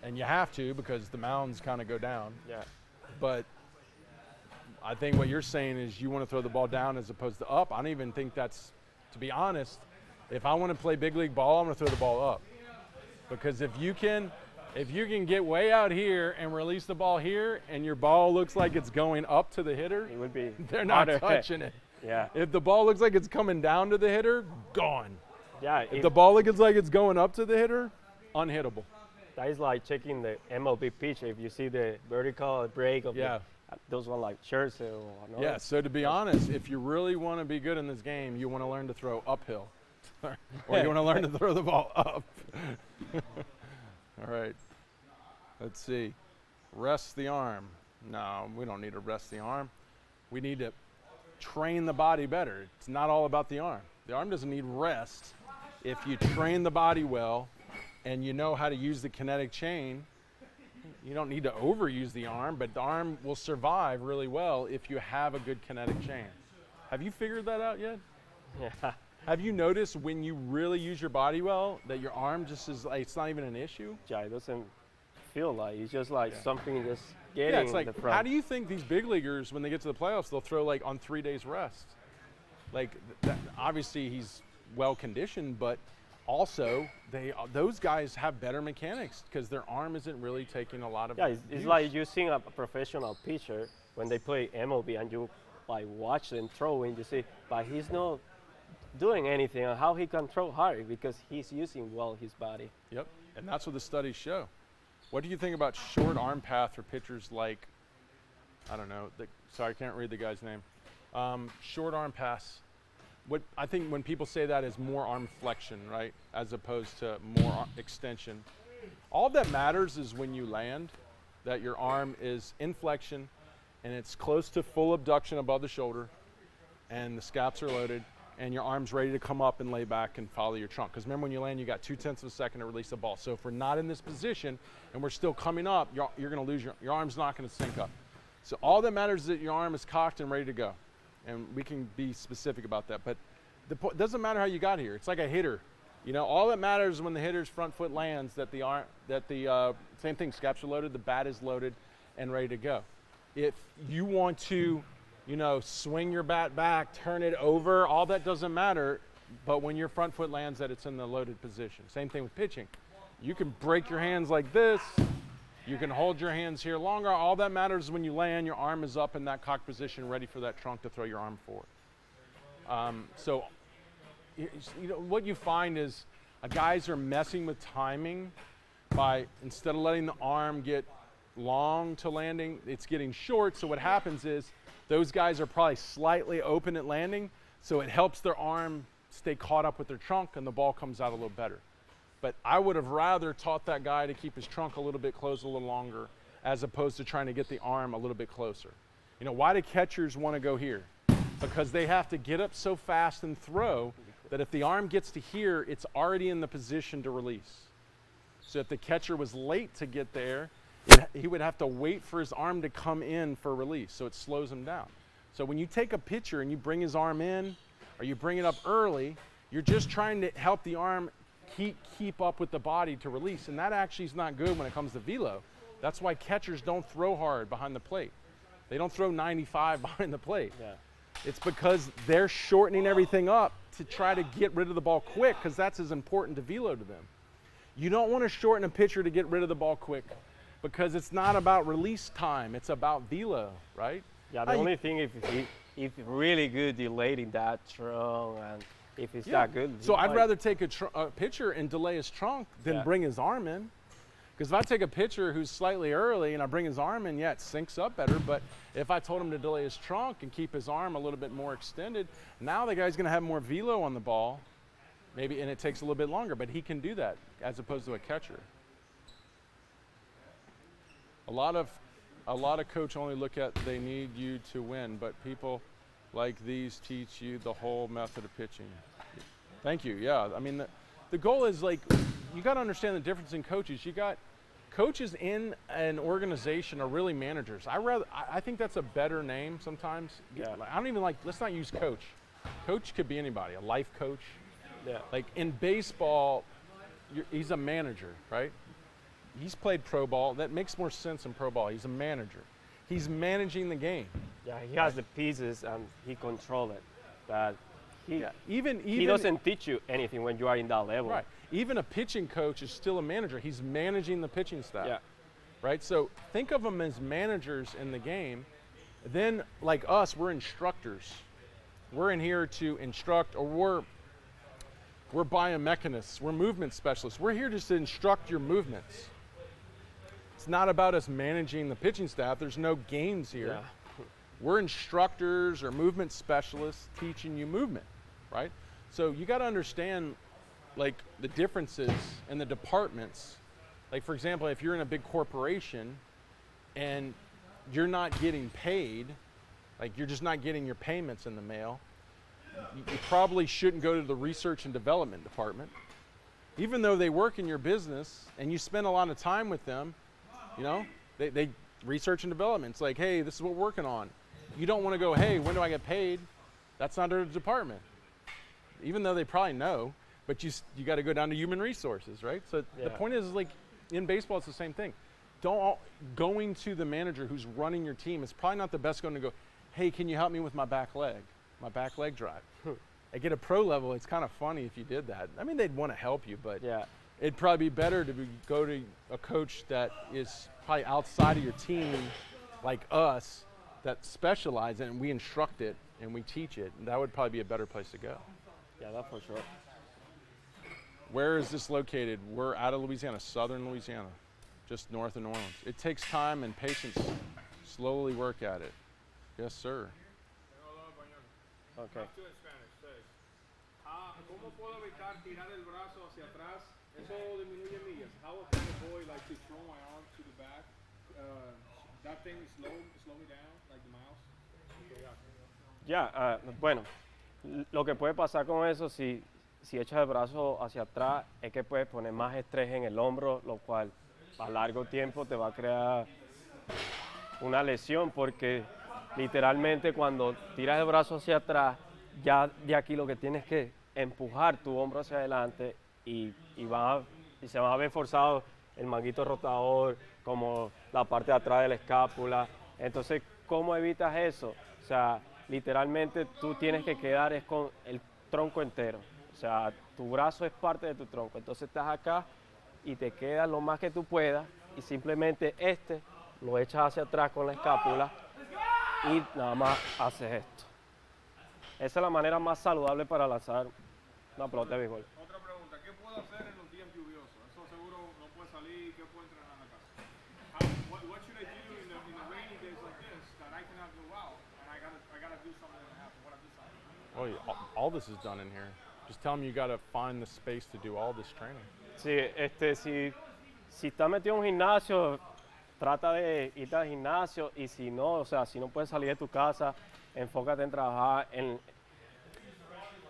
and you have to, because the mounds kind of go down. Yeah. But I think what you're saying is you want to throw the ball down as opposed to up. I don't even think that's, to be honest, if I want to play big league ball, I'm going to throw the ball up. Because if you can get way out here and release the ball here, and your ball looks like it's going up to the hitter, It would be they're not harder. touching it. Yeah. If the ball looks like it's coming down to the hitter, gone. Yeah. If the ball looks like it's going up to the hitter, unhittable. That is like checking the MLB pitch. If you see the vertical break of those one like Scherzer or no. Yeah, so to be honest, if you really want to be good in this game, you want to learn to throw uphill. Or you want to learn to throw the ball up. All right. Let's see. Rest the arm. No, we don't need to rest the arm. We need to train the body better. It's not all about the arm. The arm doesn't need rest. If you train the body well and you know how to use the kinetic chain, you don't need to overuse the arm, but the arm will survive really well if you have a good kinetic chain. Have you figured that out yet? Yeah. Have you noticed when you really use your body well that your arm just is like, it's not even an issue? Yeah, it doesn't feel like, it's just like something just Yeah, getting it's like, in the front. how do you think these big leaguers, when they get to the playoffs, they'll throw like on 3 days rest? Like, obviously he's well conditioned, but also those guys have better mechanics because their arm isn't really taking a lot of Yeah, it's use. like using a professional pitcher when they play MLB and you like watch them throwing, you see, but he's not doing anything on how he can throw hard because he's using well his body. Yep, and that's what the studies show. What do you think about short arm path for pitchers like, I don't know, sorry, I can't read the guy's name. Short arm pass. What I think when people say that is more arm flexion, right, as opposed to more extension. All that matters is when you land, that your arm is in flexion and it's close to full abduction above the shoulder and the scaps are loaded and your arm's ready to come up and lay back and follow your trunk. Because remember, when you land, you got 0.2 of a second to release the ball. So if we're not in this position and we're still coming up, you're going to lose your arm's not going to sync up. So all that matters is that your arm is cocked and ready to go. And we can be specific about that. But it doesn't matter how you got here. It's like a hitter. You know, all that matters is when the hitter's front foot lands, that the same thing, scaps are loaded, the bat is loaded and ready to go. If you want to, you know, swing your bat back, turn it over, all that doesn't matter. But when your front foot lands, that it's in the loaded position. Same thing with pitching. You can break your hands like this. You can hold your hands here longer. All that matters is when you land, your arm is up in that cocked position, ready for that trunk to throw your arm forward. So, you know, what you find is guys are messing with timing by, instead of letting the arm get long to landing, it's getting short. So what happens is those guys are probably slightly open at landing, so it helps their arm stay caught up with their trunk and the ball comes out a little better. But I would have rather taught that guy to keep his trunk a little bit closed a little longer as opposed to trying to get the arm a little bit closer. You know, why do catchers want to go here? Because they have to get up so fast and throw that if the arm gets to here, it's already in the position to release. So if the catcher was late to get there, he would have to wait for his arm to come in for release, so it slows him down. So when you take a pitcher and you bring his arm in, or you bring it up early, you're just trying to help the arm keep up with the body to release, and that actually is not good when it comes to velo. That's why catchers don't throw hard behind the plate. They don't throw 95 behind the plate. Yeah. It's because they're shortening everything up to try to get rid of the ball quick, because that's as important to velo to them. You don't want to shorten a pitcher to get rid of the ball quick, because it's not about release time, it's about velo, right? Yeah, the only thing if really good delaying that trunk, and if it's that good. So I'd rather take a pitcher and delay his trunk than bring his arm in. Because if I take a pitcher who's slightly early and I bring his arm in, yeah, it syncs up better. But if I told him to delay his trunk and keep his arm a little bit more extended, now the guy's going to have more velo on the ball, maybe, and it takes a little bit longer. But he can do that as opposed to a catcher. A lot of coach only look at they need you to win, but people like these teach you the whole method of pitching. Thank you. Yeah, I mean the goal is, like, you got to understand the difference in coaches. You got coaches in an organization are really managers. I think that's a better name sometimes. Yeah. I don't even like. Let's not use coach. Coach could be anybody. A life coach. Yeah. Like in baseball, he's a manager, right? He's played pro ball. That makes more sense in pro ball. He's a manager. He's managing the game. Yeah, he has the pieces and he controls it. But he doesn't teach you anything when you are in that level. Right. Even a pitching coach is still a manager. He's managing the pitching staff. Yeah. Right? So think of them as managers in the game. Then, like us, we're instructors. We're in here to instruct, or we're biomechanists. We're movement specialists. We're here just to instruct your movements. It's not about us managing the pitching staff. There's no games here. Yeah. We're instructors or movement specialists teaching you movement, right? So you got to understand, like, the differences in the departments. Like, for example, if you're in a big corporation and you're not getting paid, like you're just not getting your payments in the mail, you probably shouldn't go to the research and development department. Even though they work in your business and you spend a lot of time with them, you know, they research and development. It's like, hey, this is what we're working on. You don't want to go, hey, when do I get paid? That's not their department. Even though they probably know, but you got to go down to human resources, right? So the point is, like, in baseball, it's the same thing. Going to the manager who's running your team is probably not the best going to go, hey, can you help me with my back leg drive? Like, at a pro level, it's kind of funny if you did that. I mean, they'd want to help you, but it'd probably be better to go to a coach that is probably outside of your team, like us, that specialize in it, and we instruct it and we teach it. And that would probably be a better place to go. Yeah, that's for sure. Where is this located? We're out of Louisiana, southern Louisiana, just north of New Orleans. It takes time and patience. Slowly work at it. Yes, sir. Okay. ¿Cómo puedo evitar tirar el brazo hacia atrás? Eso disminuye millas. How can I avoid, like, to throw my arm to the back? That thing slow me down, like the mouse. Bueno, lo que puede pasar con eso, si echas el brazo hacia atrás, es que puedes poner más estrés en el hombro, lo cual a largo tiempo te va a crear una lesión, porque literalmente cuando tiras el brazo hacia atrás, ya de aquí lo que tienes que empujar tu hombro hacia adelante y se va a ver forzado el manguito rotador, como la parte de atrás de la escápula. Entonces, ¿cómo evitas eso? O sea, literalmente tú tienes que quedar con el tronco entero. O sea, tu brazo es parte de tu tronco. Entonces estás acá y te quedas lo más que tú puedas y simplemente lo echas hacia atrás con la escápula y nada más haces esto. Esa es la manera más saludable para lanzar una pelota de béisbol. Otra pregunta, ¿qué puedo hacer en los días lluviosos? Eso seguro no puede salir. ¿Qué puedo entrenar en la casa? What should I do in the rainy days like this that I cannot go out and I gotta do something that happens? What I do something? Oh, yeah, all this is done in here. Just tell them you got to find the space to do all this training. Sí, si estás metido en un gimnasio, trata de irte al gimnasio, y si no, o sea, si no puedes salir de tu casa, enfócate en trabajar.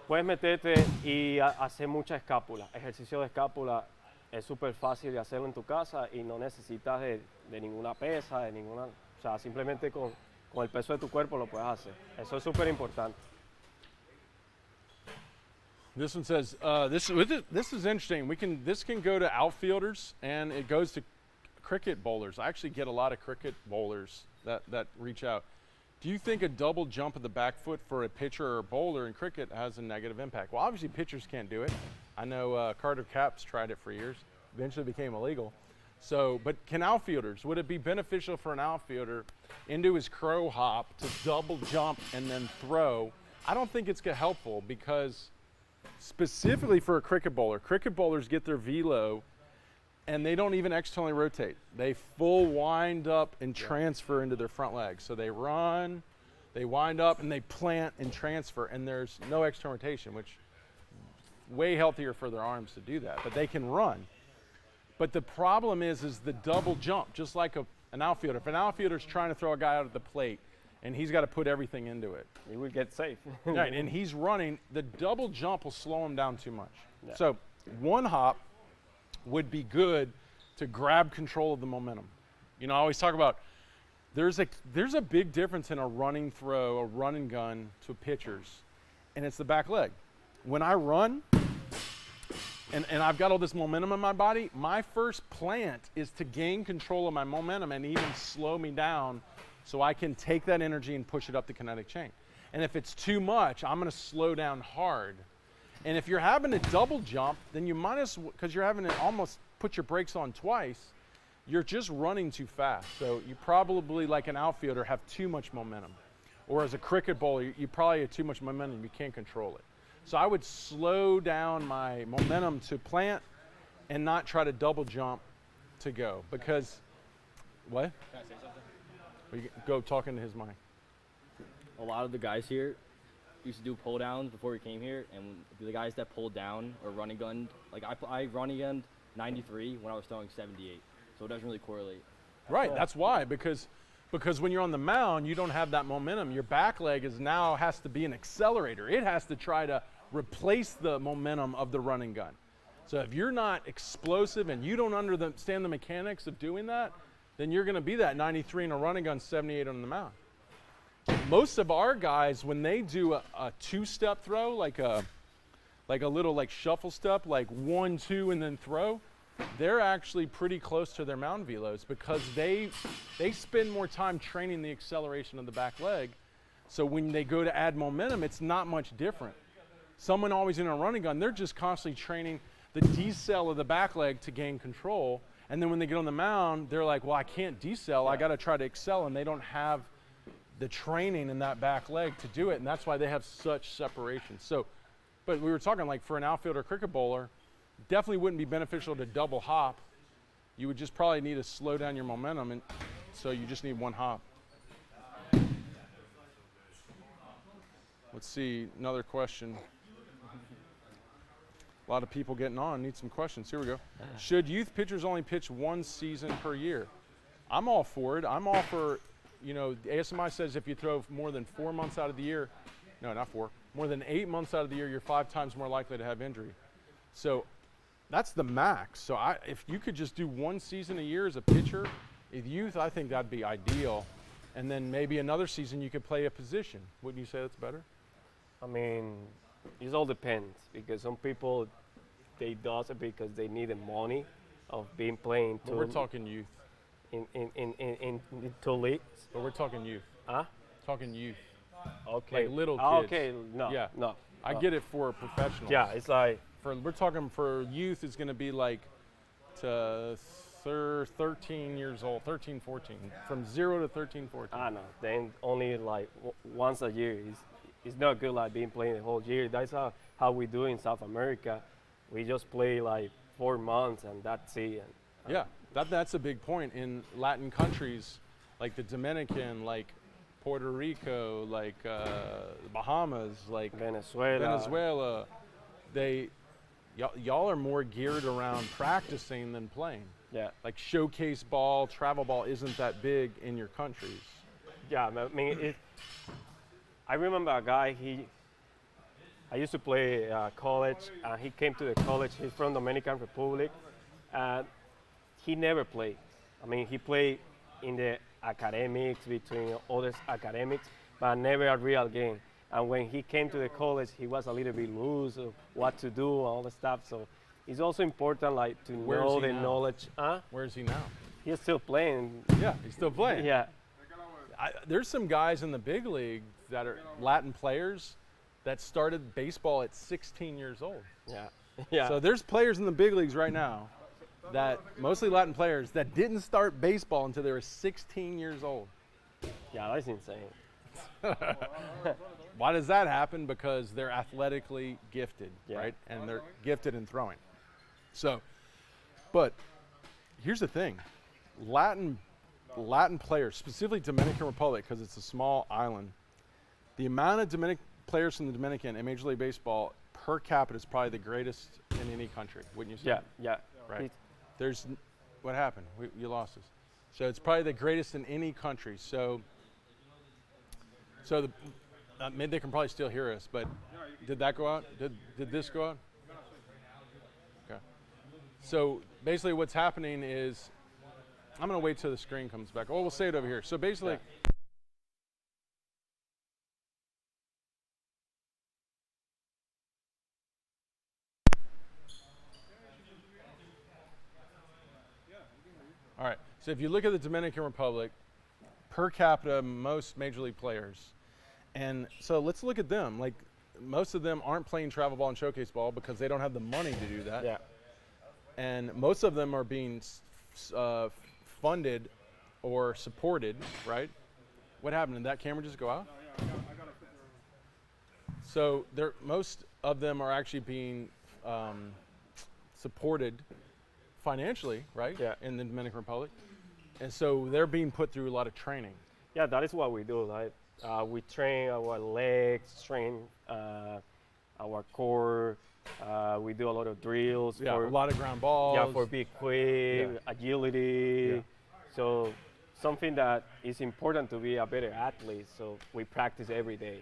Puedes meterte y hacer mucha escápula. Ejercicio de escápula es súper fácil de hacerlo en tu casa y no necesitas de ninguna pesa, o sea, simplemente con con el peso de tu cuerpo lo puedes hacer. Eso es súper importante. This one says, this is interesting. This can go to outfielders and it goes to cricket bowlers. I actually get a lot of cricket bowlers that reach out. Do you think a double jump of the back foot for a pitcher or a bowler in cricket has a negative impact? Well, obviously pitchers can't do it. I know Carter Capps tried it for years, eventually became illegal. So, but can outfielders, would it be beneficial for an outfielder into his crow hop to double jump and then throw? I don't think it's helpful because specifically for a cricket bowlers get their velo and they don't even externally rotate. They full wind up and transfer into their front legs. So they run, they wind up and they plant and transfer, and there's no external rotation, which is way healthier for their arms to do that, but they can run. But the problem is the double jump, just like an outfielder. If an outfielder's trying to throw a guy out of the plate and he's got to put everything into it. He would get safe. Right, and he's running, the double jump will slow him down too much. Yeah. So one hop would be good to grab control of the momentum. You know, I always talk about there's a big difference in a running throw, a run and gun to pitchers, and it's the back leg. When I run, and I've got all this momentum in my body, my first plant is to gain control of my momentum and even slow me down so I can take that energy and push it up the kinetic chain. And if it's too much, I'm gonna slow down hard. And if you're having a double jump, then you might as well, because you're having to almost put your brakes on twice, you're just running too fast. So you probably, like an outfielder, have too much momentum. Or as a cricket bowler, you probably have too much momentum, you can't control it. So I would slow down my momentum to plant and not try to double jump to go. Because, what? Can I say something? Well, you go talk into his mic. A lot of the guys here used to do pull downs before we came here, and the guys that pulled down or running gunned, like I running gunned 93 when I was throwing 78, so it doesn't really correlate. Right, that's why, because when you're on the mound, you don't have that momentum. Your back leg has to be an accelerator. It has to try to replace the momentum of the running gun. So if you're not explosive and you don't understand the mechanics of doing that, then you're gonna be that 93 in a running gun, 78 on the mound. Most of our guys, when they do a two-step throw, like a little like shuffle step, like 1, 2, and then throw, they're actually pretty close to their mound velos because they spend more time training the acceleration of the back leg. So when they go to add momentum, it's not much different. Someone always in a running gun, they're just constantly training the decel of the back leg to gain control. And then when they get on the mound, they're like, well, I can't decel, I gotta try to excel, and they don't have the training in that back leg to do it, and that's why they have such separation. So, but we were talking like for an outfielder cricket bowler, definitely wouldn't be beneficial to double hop. You would just probably need to slow down your momentum, and so you just need one hop. Let's see, another question. A lot of people getting on, need some questions. Here we go. Should youth pitchers only pitch one season per year? I'm all for it. I'm all for, you know, the ASMI says if you throw more than 4 months out of the year, no, not 4, more than 8 months out of the year, you're 5 times more likely to have injury. So that's the max. So if you could just do one season a year as a pitcher, with youth, I think that'd be ideal. And then maybe another season you could play a position. Wouldn't you say that's better? I mean, it all depends because some people, they do it because they need the money of being playing. But we're talking youth. In 2 leagues. But we're talking youth. Huh? Talking youth. Okay. Like little Oh, kids. okay, no. Yeah. No. I get it for professionals. Yeah, it's like. We're talking for youth is going to be like to 13 years old, 13, 14. From 0 to 13, 14. I know. Then only like once a year. It's not good like being playing the whole year. That's how we do in South America. We just play like 4 months and that's it. And, yeah, that's a big point in Latin countries like the Dominican, like Puerto Rico, like Bahamas, like Venezuela. Y'all are more geared around practicing than playing. Yeah. Like showcase ball, travel ball isn't that big in your countries. Yeah, I mean, I remember a guy, I used to play college, and he came to the college, he's from Dominican Republic, and he never played. I mean, he played in the academics, between other academics, but never a real game. And when he came to the college, he was a little bit loose of what to do, all the stuff. So it's also important, like, to Where is know he the now? knowledge. Where is he now? He's still playing. Yeah, he's still playing. Yeah, There's some guys in the big league that are Latin players that started baseball at 16 years old. yeah, yeah. So there's players in the big leagues right now that, mostly Latin players, that didn't start baseball until they were 16 years old. Yeah, that's insane. Why does that happen? Because they're athletically gifted, Yeah. right? And they're gifted in throwing. So, but here's the thing. Latin players, specifically Dominican Republic, because it's a small island, the amount of players from the Dominican in Major League Baseball per capita is probably the greatest in any country, wouldn't you say? Yeah, yeah. Right. What happened? You lost us. So it's probably the greatest in any country. So maybe they can probably still hear us, but did that go out? Did this go out? Okay. So basically what's happening is, I'm going to wait till the screen comes back. Oh, we'll say it over here. So basically, all right. So if you look at the Dominican Republic, per capita, most major league players, and so let's look at them. Like, most of them aren't playing travel ball and showcase ball because they don't have the money to do that. Yeah. And most of them are being funded or supported, right? What happened? Did that camera just go out? So most of them are actually being supported financially, right? Yeah. In the Dominican Republic. And so they're being put through a lot of training. Yeah, that is what we do. Like, we train our legs, train our core. We do a lot of drills. Yeah, for, a lot of ground balls. Yeah, for big quick, Yeah. agility. Yeah. So something that is important to be a better athlete. So we practice every day.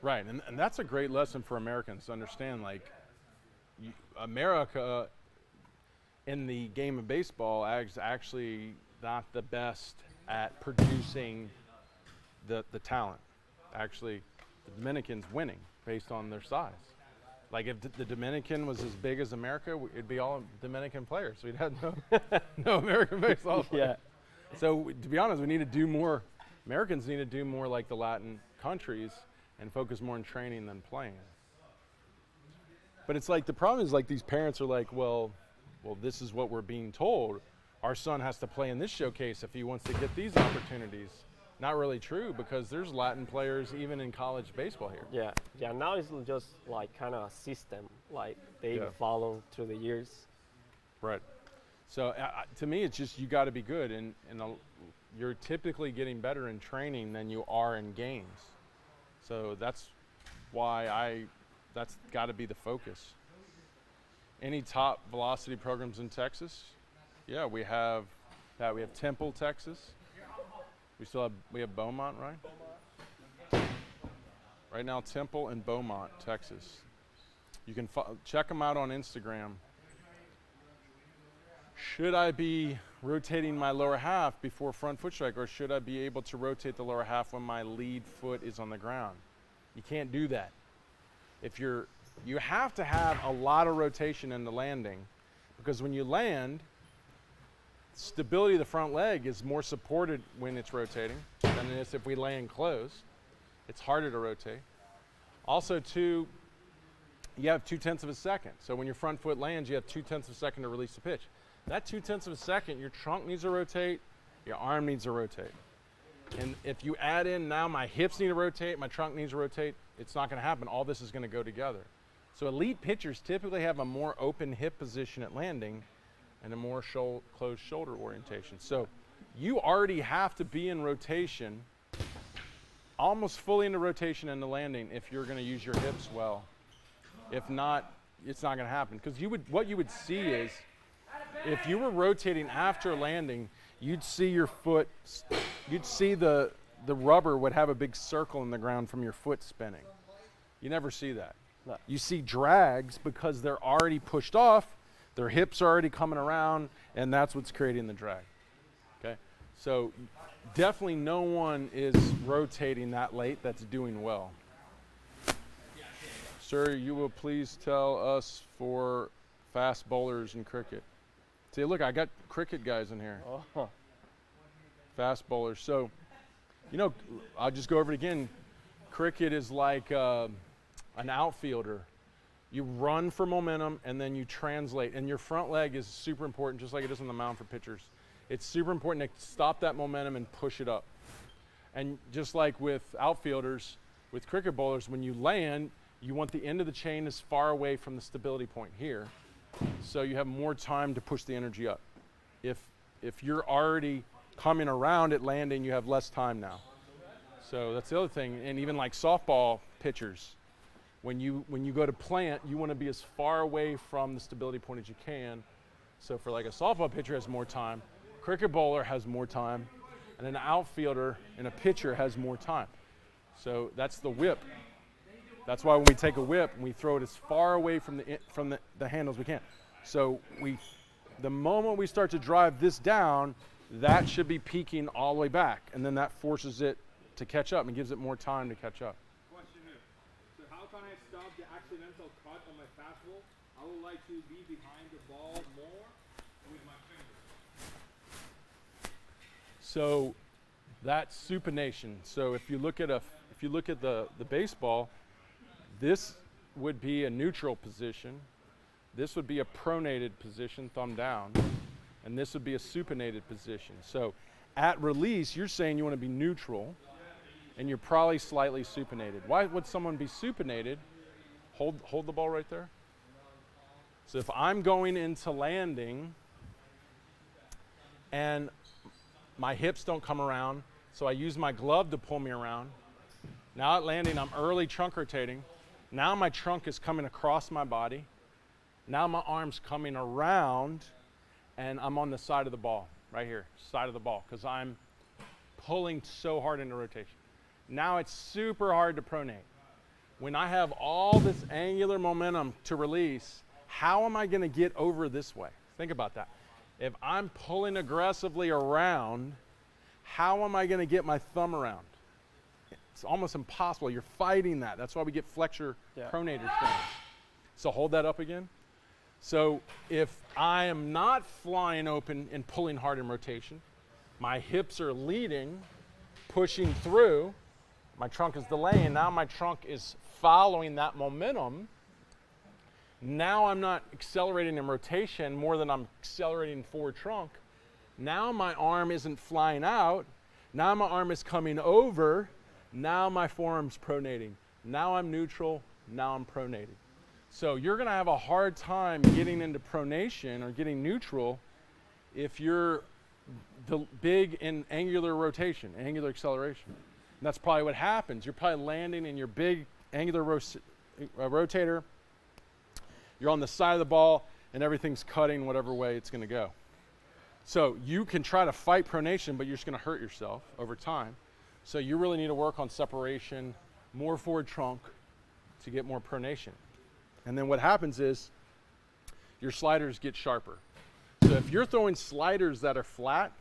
Right, and that's a great lesson for Americans to understand. Like, America in the game of baseball is actually not the best at producing the talent. Actually, the Dominicans winning based on their size. Like, if the Dominican was as big as America, it'd be all Dominican players. We'd have no American baseball players. Yeah. So to be honest, we need to do more. Americans need to do more like the Latin countries and focus more on training than playing. But it's like, the problem is, like, these parents are like, well, this is what we're being told. Our son has to play in this showcase if he wants to get these opportunities. Not really true, because there's Latin players even in college baseball here. Yeah, yeah. Now it's just like kind of a system, like they Yeah. follow through the years. Right. So to me, it's just, you got to be good, and you're typically getting better in training than you are in games. So that's why that's got to be the focus. Any top velocity programs in Texas? Yeah, we have that. We have Temple, Texas. We have Beaumont, right? Right now, Temple and Beaumont, Texas. You can check them out on Instagram. Should I be rotating my lower half before front foot strike, or should I be able to rotate the lower half when my lead foot is on the ground? You can't do that. You have to have a lot of rotation in the landing, because when you land, stability of the front leg is more supported when it's rotating than it is if we land closed. It's harder to rotate. Also, too, you have 0.2 of a second. So when your front foot lands, you have 0.2 of a second to release the pitch. That 0.2 of a second, your trunk needs to rotate, your arm needs to rotate. And if you add in now my hips need to rotate, my trunk needs to rotate, it's not going to happen. All this is going to go together. So elite pitchers typically have a more open hip position at landing and a more closed shoulder orientation. So you already have to be in rotation, almost fully into rotation in the landing, if you're going to use your hips well. If not, it's not going to happen. Because what you would see is, if you were rotating after landing, you'd see your foot, you'd see the rubber would have a big circle in the ground from your foot spinning. You never see that. No. You see drags because they're already pushed off, their hips are already coming around, and that's what's creating the drag. Okay? So definitely no one is rotating that late that's doing well. Sir, you will please tell us for fast bowlers in cricket. See, look, I got cricket guys in here. Oh. Fast bowlers. So, you know, I'll just go over it again. Cricket is like an outfielder. You run for momentum and then you translate. And your front leg is super important, just like it is on the mound for pitchers. It's super important to stop that momentum and push it up. And just like with outfielders, with cricket bowlers, when you land, you want the end of the chain as far away from the stability point here, so you have more time to push the energy up. If you're already coming around at landing, you have less time now. So that's the other thing. And even like softball pitchers, when you go to plant, you want to be as far away from the stability point as you can. So for like a softball pitcher has more time, cricket bowler has more time, and an outfielder and a pitcher has more time. So that's the whip. That's why when we take a whip, we throw it as far away from the handle as we can. So the moment we start to drive this down, that should be peaking all the way back, and then that forces it to catch up and gives it more time to catch up. Question is, so how can I stop the accidental cut on my fastball? I would like to be behind the ball more with my fingers. So that's supination. So if you look at the baseball, this would be a neutral position. This would be a pronated position, thumb down, and this would be a supinated position. So at release, you're saying you want to be neutral, and you're probably slightly supinated. Why would someone be supinated? Hold the ball right there. So if I'm going into landing and my hips don't come around, so I use my glove to pull me around. Now at landing, I'm early trunk rotating. Now my trunk is coming across my body. Now my arm's coming around, and I'm on the side of the ball, right here, side of the ball, because I'm pulling so hard into rotation. Now it's super hard to pronate. When I have all this angular momentum to release, how am I going to get over this way? Think about that. If I'm pulling aggressively around, how am I going to get my thumb around? It's almost impossible. You're fighting that. That's why we get flexor pronator strains. So hold that up again. So if I am not flying open and pulling hard in rotation, my hips are leading, pushing through, my trunk is delaying, now my trunk is following that momentum. Now I'm not accelerating in rotation more than I'm accelerating forward trunk. Now my arm isn't flying out. Now my arm is coming over. Now my forearm's pronating. Now I'm neutral. Now I'm pronating. So you're going to have a hard time getting into pronation or getting neutral if you're big in angular rotation, angular acceleration. And that's probably what happens. You're probably landing in your big angular rotator. You're on the side of the ball, and everything's cutting whatever way it's going to go. So you can try to fight pronation, but you're just going to hurt yourself over time. So you really need to work on separation, more forward trunk to get more pronation. And then what happens is your sliders get sharper. So if you're throwing sliders that are flat,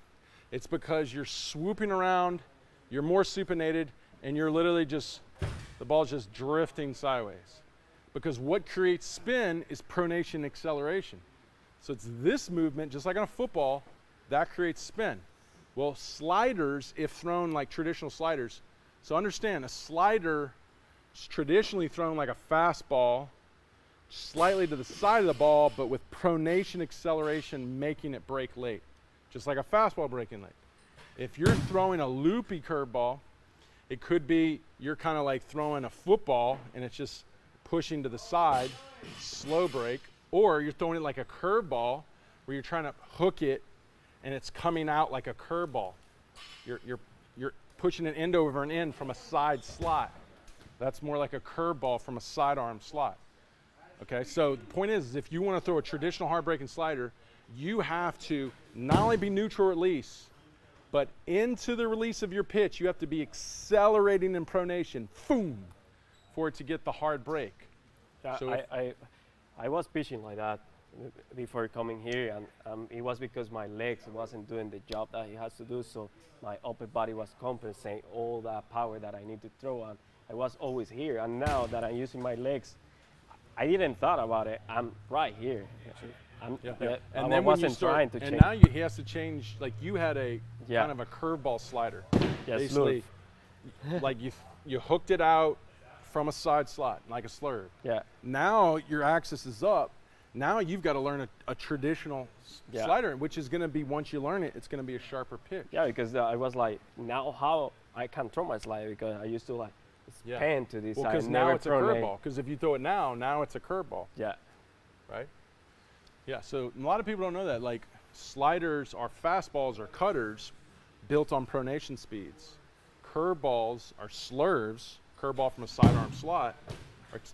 it's because you're swooping around, you're more supinated, and you're literally just, the ball's just drifting sideways. Because what creates spin is pronation acceleration. So it's this movement, just like on a football, that creates spin. Well, sliders, if thrown like traditional sliders, so understand a slider is traditionally thrown like a fastball, slightly to the side of the ball, but with pronation acceleration making it break late, just like a fastball breaking late. If you're throwing a loopy curveball, it could be you're kind of like throwing a football and it's just pushing to the side, slow break, or you're throwing it like a curveball where you're trying to hook it and it's coming out like a curveball. You're pushing an end over an end from a side slot. That's more like a curveball from a sidearm slot. Okay, so the point is if you want to throw a traditional hard breaking slider, you have to not only be neutral release, but into the release of your pitch, you have to be accelerating in pronation, boom, for it to get the hard break. Yeah, So I was pitching like that before coming here, and it was because my legs wasn't doing the job that he has to do, so my upper body was compensating all that power that I need to throw, and I was always here. And now that I'm using my legs, I didn't thought about it. I'm right here. And I then when you wasn't start, trying to and change. now he has to change. Like you had a kind of a curveball slider, basically. Like you hooked it out from a side slot, like a slurve. Yeah. Now your axis is up. Now you've got to learn a traditional slider, which is going to be, once you learn it, it's going to be a sharper pitch. Yeah, because I was like, now how I can throw my slider, because I used to like pan to this side. Because now it's a curveball. Because if you throw it now it's a curveball. Yeah. Right? Yeah, so a lot of people don't know that. Like sliders are fastballs or cutters built on pronation speeds. Curveballs are slurves, curveball from a sidearm slot,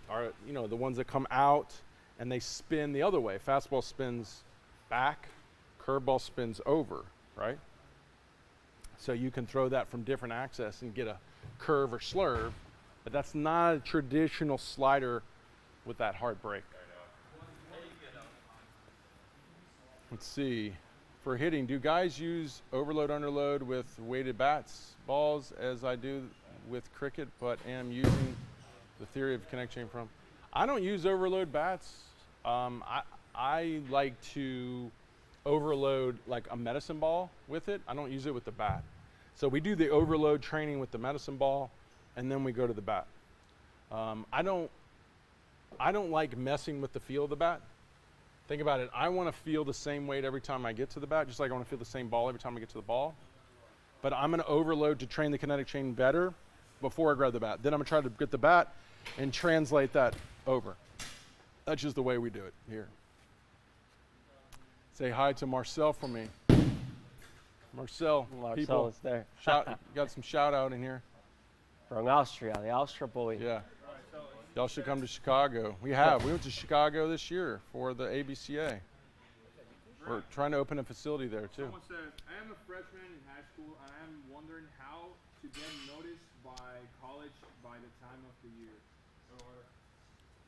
are the ones that come out and they spin the other way. Fastball spins back, curveball spins over, right? So you can throw that from different axes and get a curve or slurve, but that's not a traditional slider with that hard break. Let's see. For hitting, do guys use overload, underload with weighted bats, balls, as I do with cricket, but am using the theory of connect chain from? I don't use overload bats. I like to overload like a medicine ball with it. I don't use it with the bat. So we do the overload training with the medicine ball, and then we go to the bat. I don't like messing with the feel of the bat. Think about it. I want to feel the same weight every time I get to the bat, just like I want to feel the same ball every time I get to the ball. But I'm going to overload to train the kinetic chain better before I grab the bat. Then I'm going to try to get the bat and translate that over. That's just the way we do it here. Say hi to Marcel for me. Marcel people, is there. got some shout out in here. From Austria, the Austria boy. Yeah. Y'all should come to Chicago. We went to Chicago this year for the ABCA. We're trying to open a facility there too. Someone says, I am a freshman in high school and I am wondering how to get noticed by college by the time of the year.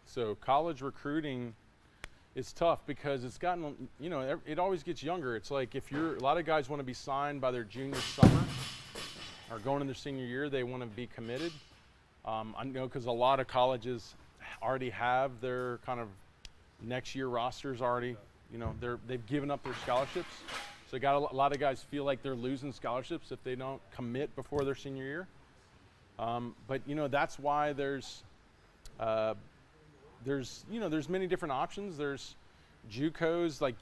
So college recruiting is tough because it's gotten, it always gets younger. It's like a lot of guys want to be signed by their junior summer or going in their senior year, they want to be committed. I know because a lot of colleges already have their kind of next year rosters already, they've given up their scholarships. So a lot of guys feel like they're losing scholarships if they don't commit before their senior year. But that's why there's many different options. There's JUCOs.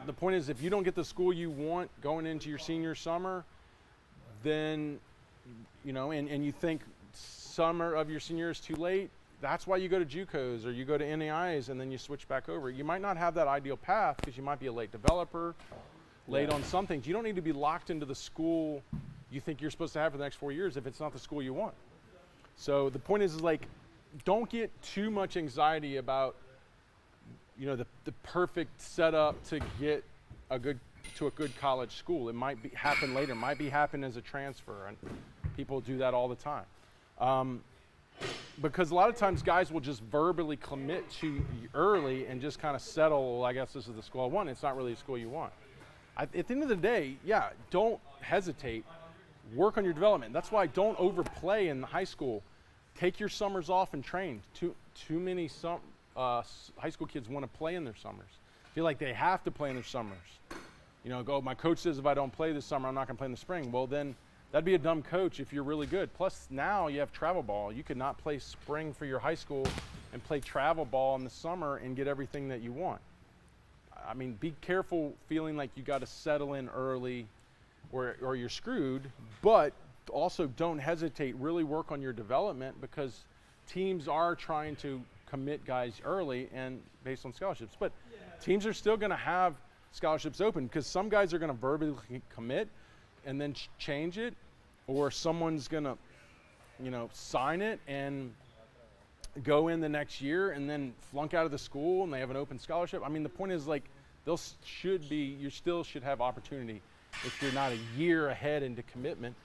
The point is, if you don't get the school you want going into your senior summer, then and you think summer of your senior is too late, that's why you go to JUCOs or you go to NAIs and then you switch back over. You might not have that ideal path because you might be a late developer, late on some things. You don't need to be locked into the school you think you're supposed to have for the next 4 years if it's not the school you want. So the point is don't get too much anxiety about the perfect setup to get to a good college school. It might happen later. It might happen as a transfer, and people do that all the time. Because a lot of times guys will just verbally commit to early and just kind of settle, well, I guess this is the school I want. It's not really the school you want. At the end of the day, don't hesitate. Work on your development. That's why don't overplay in high school. Take your summers off and train. Too many high school kids want to play in their summers. Feel like they have to play in their summers. My coach says if I don't play this summer, I'm not going to play in the spring. Well, then that'd be a dumb coach if you're really good. Plus, now you have travel ball. You could not play spring for your high school and play travel ball in the summer and get everything that you want. I mean, be careful feeling like you got to settle in early or you're screwed, but also don't hesitate. Really work on your development because teams are trying to commit guys early and based on scholarships. But teams are still going to have scholarships open because some guys are going to verbally commit and then change it, or someone's going to, sign it and go in the next year and then flunk out of the school and they have an open scholarship. I mean, the point is you still should have opportunity if you're not a year ahead into commitment.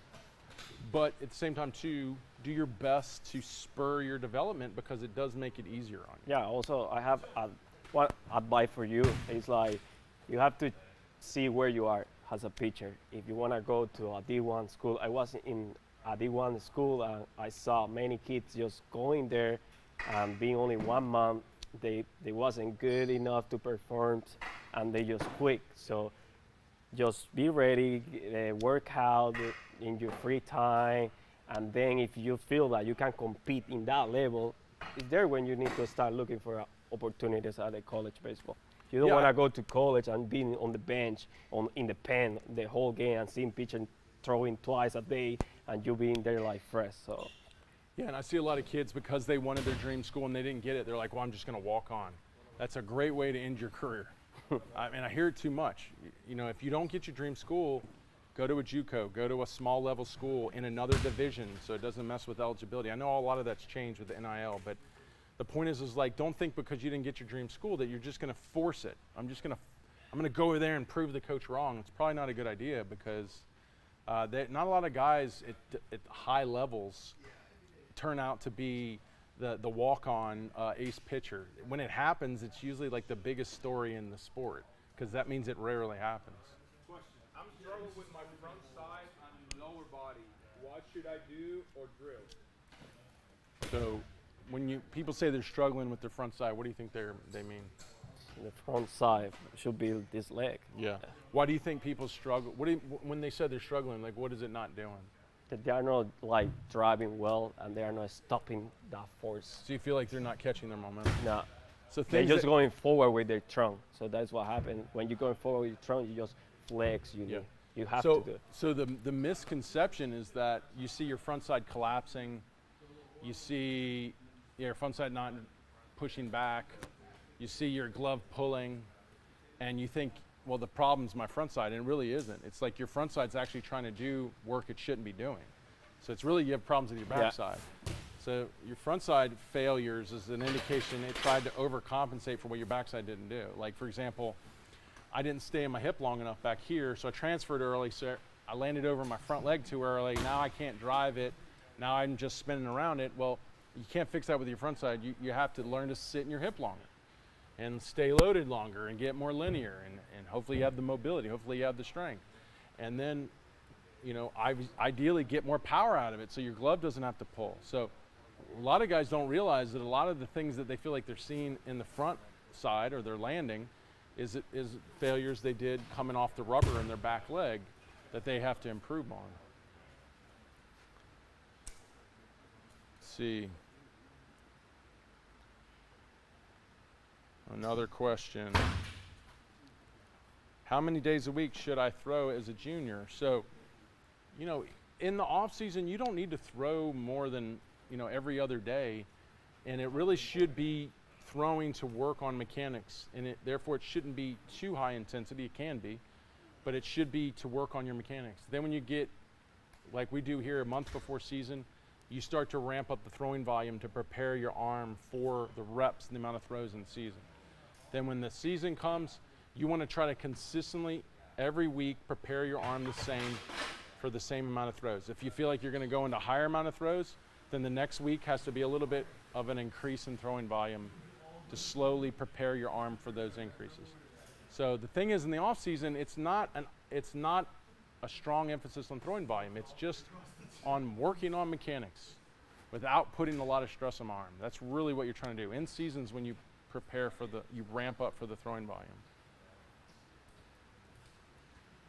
But at the same time, too, do your best to spur your development because it does make it easier on you. Yeah, also I have a what advice for you is like you have to see where you are as a pitcher. If you want to go to a D1 school, I was in a D1 school and I saw many kids just going there and being only 1 month, they wasn't good enough to perform and they just quit. So just be ready, work out in your free time, and then if you feel that you can compete in that level, it's there when you need to start looking for opportunities at the college baseball. You don't want to go to college and being on the bench, in the pen the whole game and seeing pitchers throwing twice a day and you being there like fresh. So. Yeah, and I see a lot of kids because they wanted their dream school and they didn't get it. They're like, well, I'm just going to walk on. That's a great way to end your career. I mean, I hear it too much. You know, if you don't get your dream school, go to a JUCO, go to a small level school in another division so it doesn't mess with eligibility. I know a lot of that's changed with the NIL, but the point is like, don't think because you didn't get your dream school that you're just going to force it. I'm going to go over there and prove the coach wrong. It's probably not a good idea because not a lot of guys at high levels turn out to be the walk-on ace pitcher. When it happens, it's usually like the biggest story in the sport because that means it rarely happens. Question. I'm struggling with my front side and lower body. What should I do or drill? So when people say they're struggling with their front side, what do you think they mean? The front side should be this leg. Yeah. Why do you think people struggle? When they said they're struggling, like what is it not doing? That they are not like driving well and they are not stopping that force. So you feel like they're not catching their momentum? No. So they're just going forward with their trunk. So that's what happens. When you're going forward with your trunk, you just flex. You have to do it. So the misconception is that you see your front side collapsing, you see your front side not pushing back, you see your glove pulling, and you think, well, the problem's my front side, and it really isn't. It's like your front side's actually trying to do work it shouldn't be doing. So it's really you have problems with your back side. So your front side failures is an indication it tried to overcompensate for what your backside didn't do. Like for example, I didn't stay in my hip long enough back here, so I transferred early, so I landed over my front leg too early. Now I can't drive it. Now I'm just spinning around it. Well, you can't fix that with your front side. You have to learn to sit in your hip longer and stay loaded longer and get more linear and hopefully you have the mobility, hopefully you have the strength. And then, you know, ideally get more power out of it so your glove doesn't have to pull. So a lot of guys don't realize that a lot of the things that they feel like they're seeing in the front side or their landing is failures they did coming off the rubber in their back leg that they have to improve on. Let's see. Another question. How many days a week should I throw as a junior? So, you know, in the off season, you don't need to throw more than, you know, every other day. And it really should be throwing to work on mechanics. And therefore it shouldn't be too high intensity. It can be, but it should be to work on your mechanics. Then when you get, like we do here a month before season, you start to ramp up the throwing volume to prepare your arm for the reps and the amount of throws in the season. Then when the season comes, you want to try to consistently, every week, prepare your arm the same for the same amount of throws. If you feel like you're going to go into a higher amount of throws, then the next week has to be a little bit of an increase in throwing volume to slowly prepare your arm for those increases. So the thing is, in the off season, it's not a strong emphasis on throwing volume. It's just on working on mechanics without putting a lot of stress on my arm. That's really what you're trying to do. In seasons, when you prepare you ramp up for the throwing volume.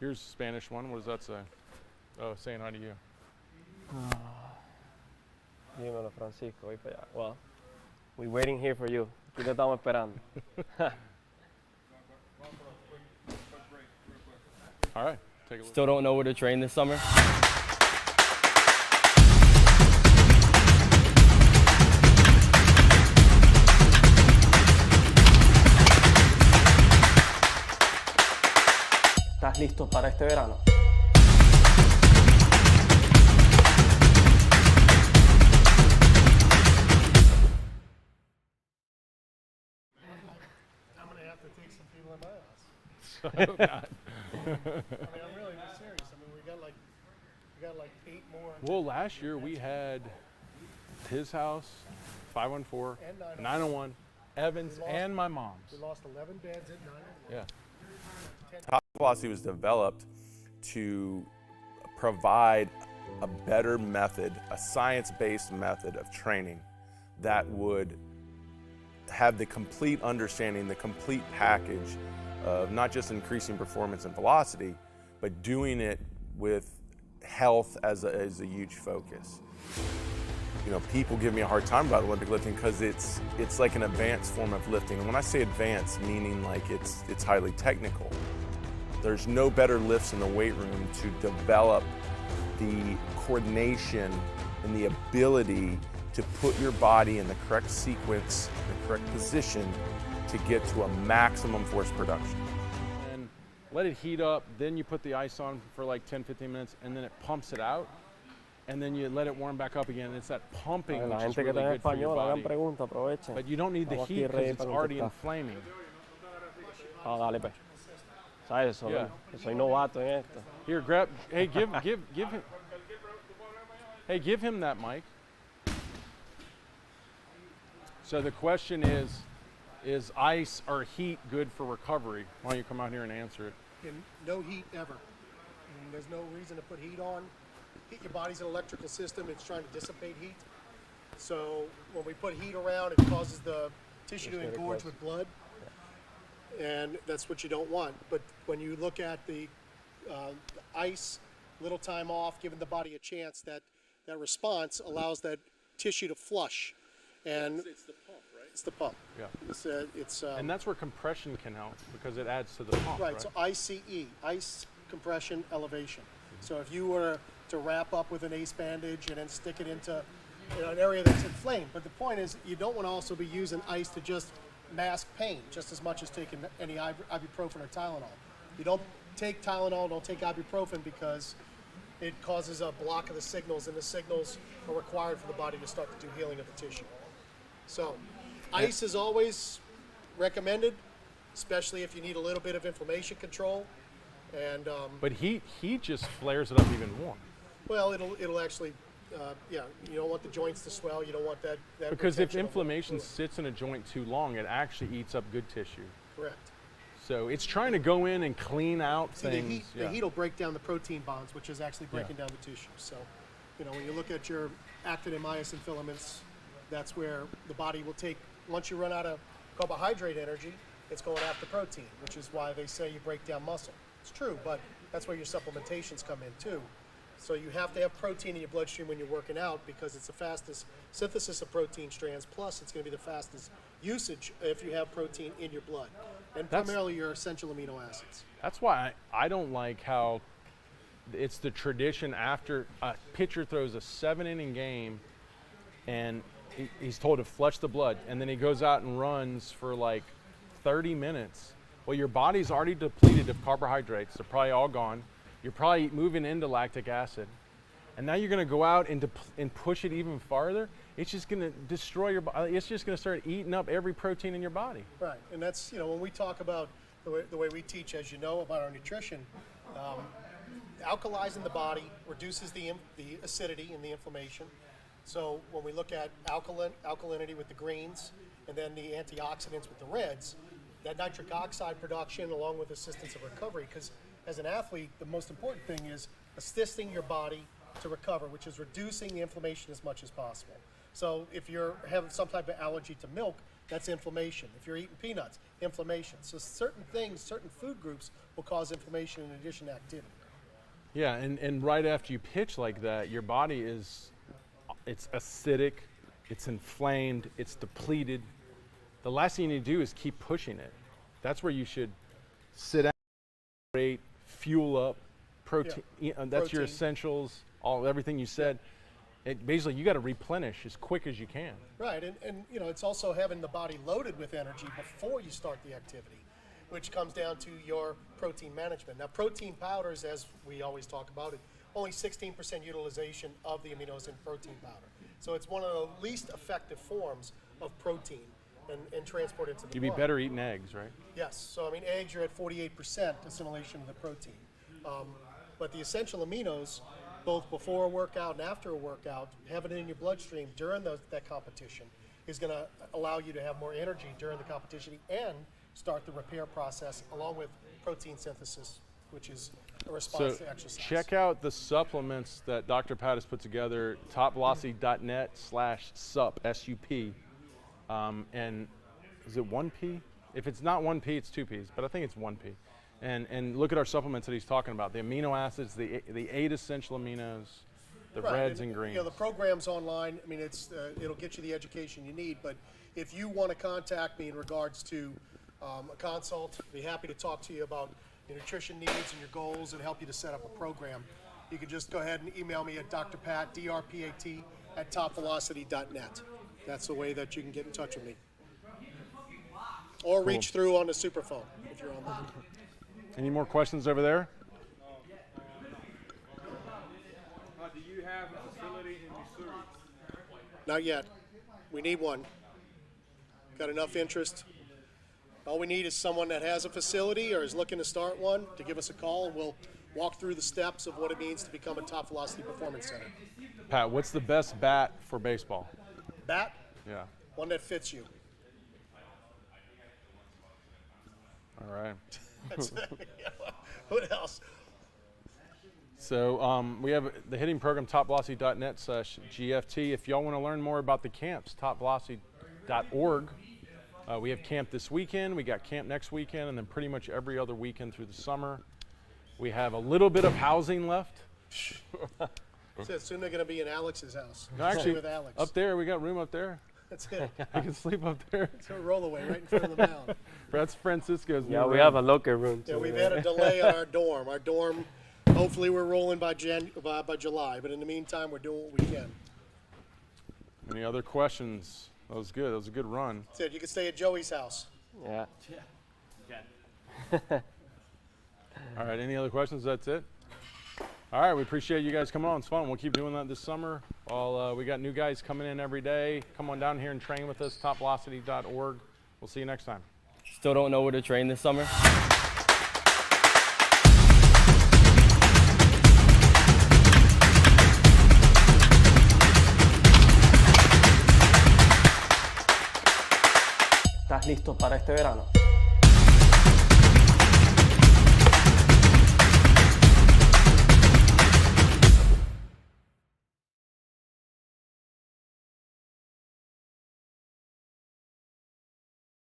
Here's a Spanish one. What does that say? Oh, saying hi to you. Dímelo, Francisco, voy para allá. Well, we're waiting here for you. Aquí te estamos esperando. All right, take a look. Still don't know where to train this summer. ¿Estás listo para este verano? I'm going to have to take some people in my house. Oh, God. I mean, I'm really serious. I mean, we got like 8 more. Well, last year we had his house, 514, And 901, Evan's and my mom's. We lost 11 beds at 9. Yeah. TopVelocity was developed to provide a better method, a science-based method of training that would have the complete understanding, the complete package of not just increasing performance and velocity, but doing it with health as a huge focus. You know, people give me a hard time about Olympic lifting because it's like an advanced form of lifting. And when I say advanced, meaning like it's highly technical. There's no better lifts in the weight room to develop the coordination and the ability to put your body in the correct sequence, the correct position to get to a maximum force production. And let it heat up, then you put the ice on for like 10-15 minutes, and then it pumps it out, and then you let it warm back up again. It's that pumping which is really good for your body. But you don't need the heat because it's already inflaming. Dale, pues. ¿Sabes eso? Yeah. Que soy novato en esto. Here, grab. Hey, give him. Hey, give him that mic. So the question is ice or heat good for recovery? Why don't you come out here and answer it? And no heat ever. And there's no reason to put heat on. Your body's an electrical system. It's trying to dissipate heat. So when we put heat around, it causes the tissue to engorge with blood. And that's what you don't want. But when you look at the ice, little time off, giving the body a chance, that response allows that tissue to flush. And it's the pump, right? It's the pump. Yeah. And that's where compression can help because it adds to the pump. Right. So ICE, ice compression elevation. So if you were to wrap up with an ACE bandage and then stick it into an area that's inflamed, but the point is you don't want to also be using ice to just mask pain just as much as taking any ibuprofen or Tylenol. You don't take Tylenol, don't take ibuprofen because it causes a block of the signals, and the signals are required for the body to start to do healing of the tissue. So ice is always recommended, especially if you need a little bit of inflammation control. And but heat just flares it up even more. well, it'll actually yeah, you don't want the joints to swell. You don't want that because if inflammation sits in a joint too long, it actually eats up good tissue. Correct. So it's trying to go in and clean out things. The heat will break down the protein bonds, which is actually breaking down the tissue. So, you know, when you look at your actin and myosin filaments, that's where the body will take, once you run out of carbohydrate energy, it's going after protein, which is why they say you break down muscle. It's true, but that's where your supplementations come in too. So you have to have protein in your bloodstream when you're working out because it's the fastest synthesis of protein strands, plus it's going to be the fastest usage if you have protein in your blood, and primarily your essential amino acids. That's why I don't like how it's the tradition after a pitcher throws a 7-inning game and he's told to flush the blood, and then he goes out and runs for like 30 minutes. Well, your body's already depleted of carbohydrates. They're probably all gone. You're probably moving into lactic acid. And now you're going to go out and push it even farther. It's just going to destroy your body. It's just going to start eating up every protein in your body. Right, and that's, you know, when we talk about the way we teach, as you know, about our nutrition, alkalizing the body reduces the acidity and the inflammation. So when we look at alkalinity with the greens and then the antioxidants with the reds, that nitric oxide production along with assistance of recovery, because as an athlete, the most important thing is assisting your body to recover, which is reducing the inflammation as much as possible. So if you're having some type of allergy to milk, that's inflammation. If you're eating peanuts, inflammation. So certain things, certain food groups will cause inflammation in addition to activity. Yeah, and right after you pitch like that, your body it's acidic, it's inflamed, it's depleted. The last thing you need to do is keep pushing it. That's where you should sit down, fuel up, protein. That's your essentials, everything you said. Basically, you got to replenish as quick as you can. Right, and you know, it's also having the body loaded with energy before you start the activity, which comes down to your protein management. Now, protein powders, as we always talk about it, only 16% utilization of the aminos in protein powder. So it's one of the least effective forms of protein and transport into the blood. You'd be better eating eggs, right? Yes. So, I mean, eggs, you're at 48% assimilation of the protein. But the essential aminos, both before a workout and after a workout, have it in your bloodstream during that competition. is going to allow you to have more energy during the competition and start the repair process along with protein synthesis, which is a response to exercise. Check out the supplements that Dr. Pat has put together, topvelocity.net/sup, S-U-P. And is it 1P? If it's not 1P, it's 2Ps, but I think it's 1P. And look at our supplements that he's talking about, the amino acids, the 8 essential aminos, the reds and greens. You know, the program's online. I mean, it'll get you the education you need, but if you want to contact me in regards to a consult, I'd be happy to talk to you about your nutrition needs and your goals and help you to set up a program. You can just go ahead and email me at drpat, DRPAT, at topvelocity.net. That's the way that you can get in touch with me. Or reach through on the superphone if you're on there. Any more questions over there? Do you have a facility in Missouri? Not yet. We need one. Got enough interest. All we need is someone that has a facility or is looking to start one to give us a call, and we'll walk through the steps of what it means to become a Top Velocity Performance Center. Pat, what's the best bat for baseball? Bat? Yeah. One that fits you. All right. What else? So we have the hitting program, topvelocity.net/GFT. If y'all want to learn more about the camps, topvelocity.org. We have camp this weekend, we got camp next weekend, and then pretty much every other weekend through the summer. We have a little bit of housing left. So soon they're going to be in Alex's house. No, actually, with Alex. up there, we got room up there. That's it. I can sleep up there. It's a rollaway right in front of the mound. That's Francisco's new Yeah, we room. have a locker room too. Yeah, we've had a delay on our dorm. Our dorm, hopefully we're rolling by July, but in the meantime, we're doing what we can. Any other questions? That was good. That was a good run. Said you can stay at Joey's house. Yeah. All right, any other questions? That's it? All right, we appreciate you guys coming on. It's fun. We'll keep doing that this summer. We got new guys coming in every day. Come on down here and train with us, topvelocity.org. We'll see you next time. Still don't know where to train this summer? ¿Estás listo para este verano?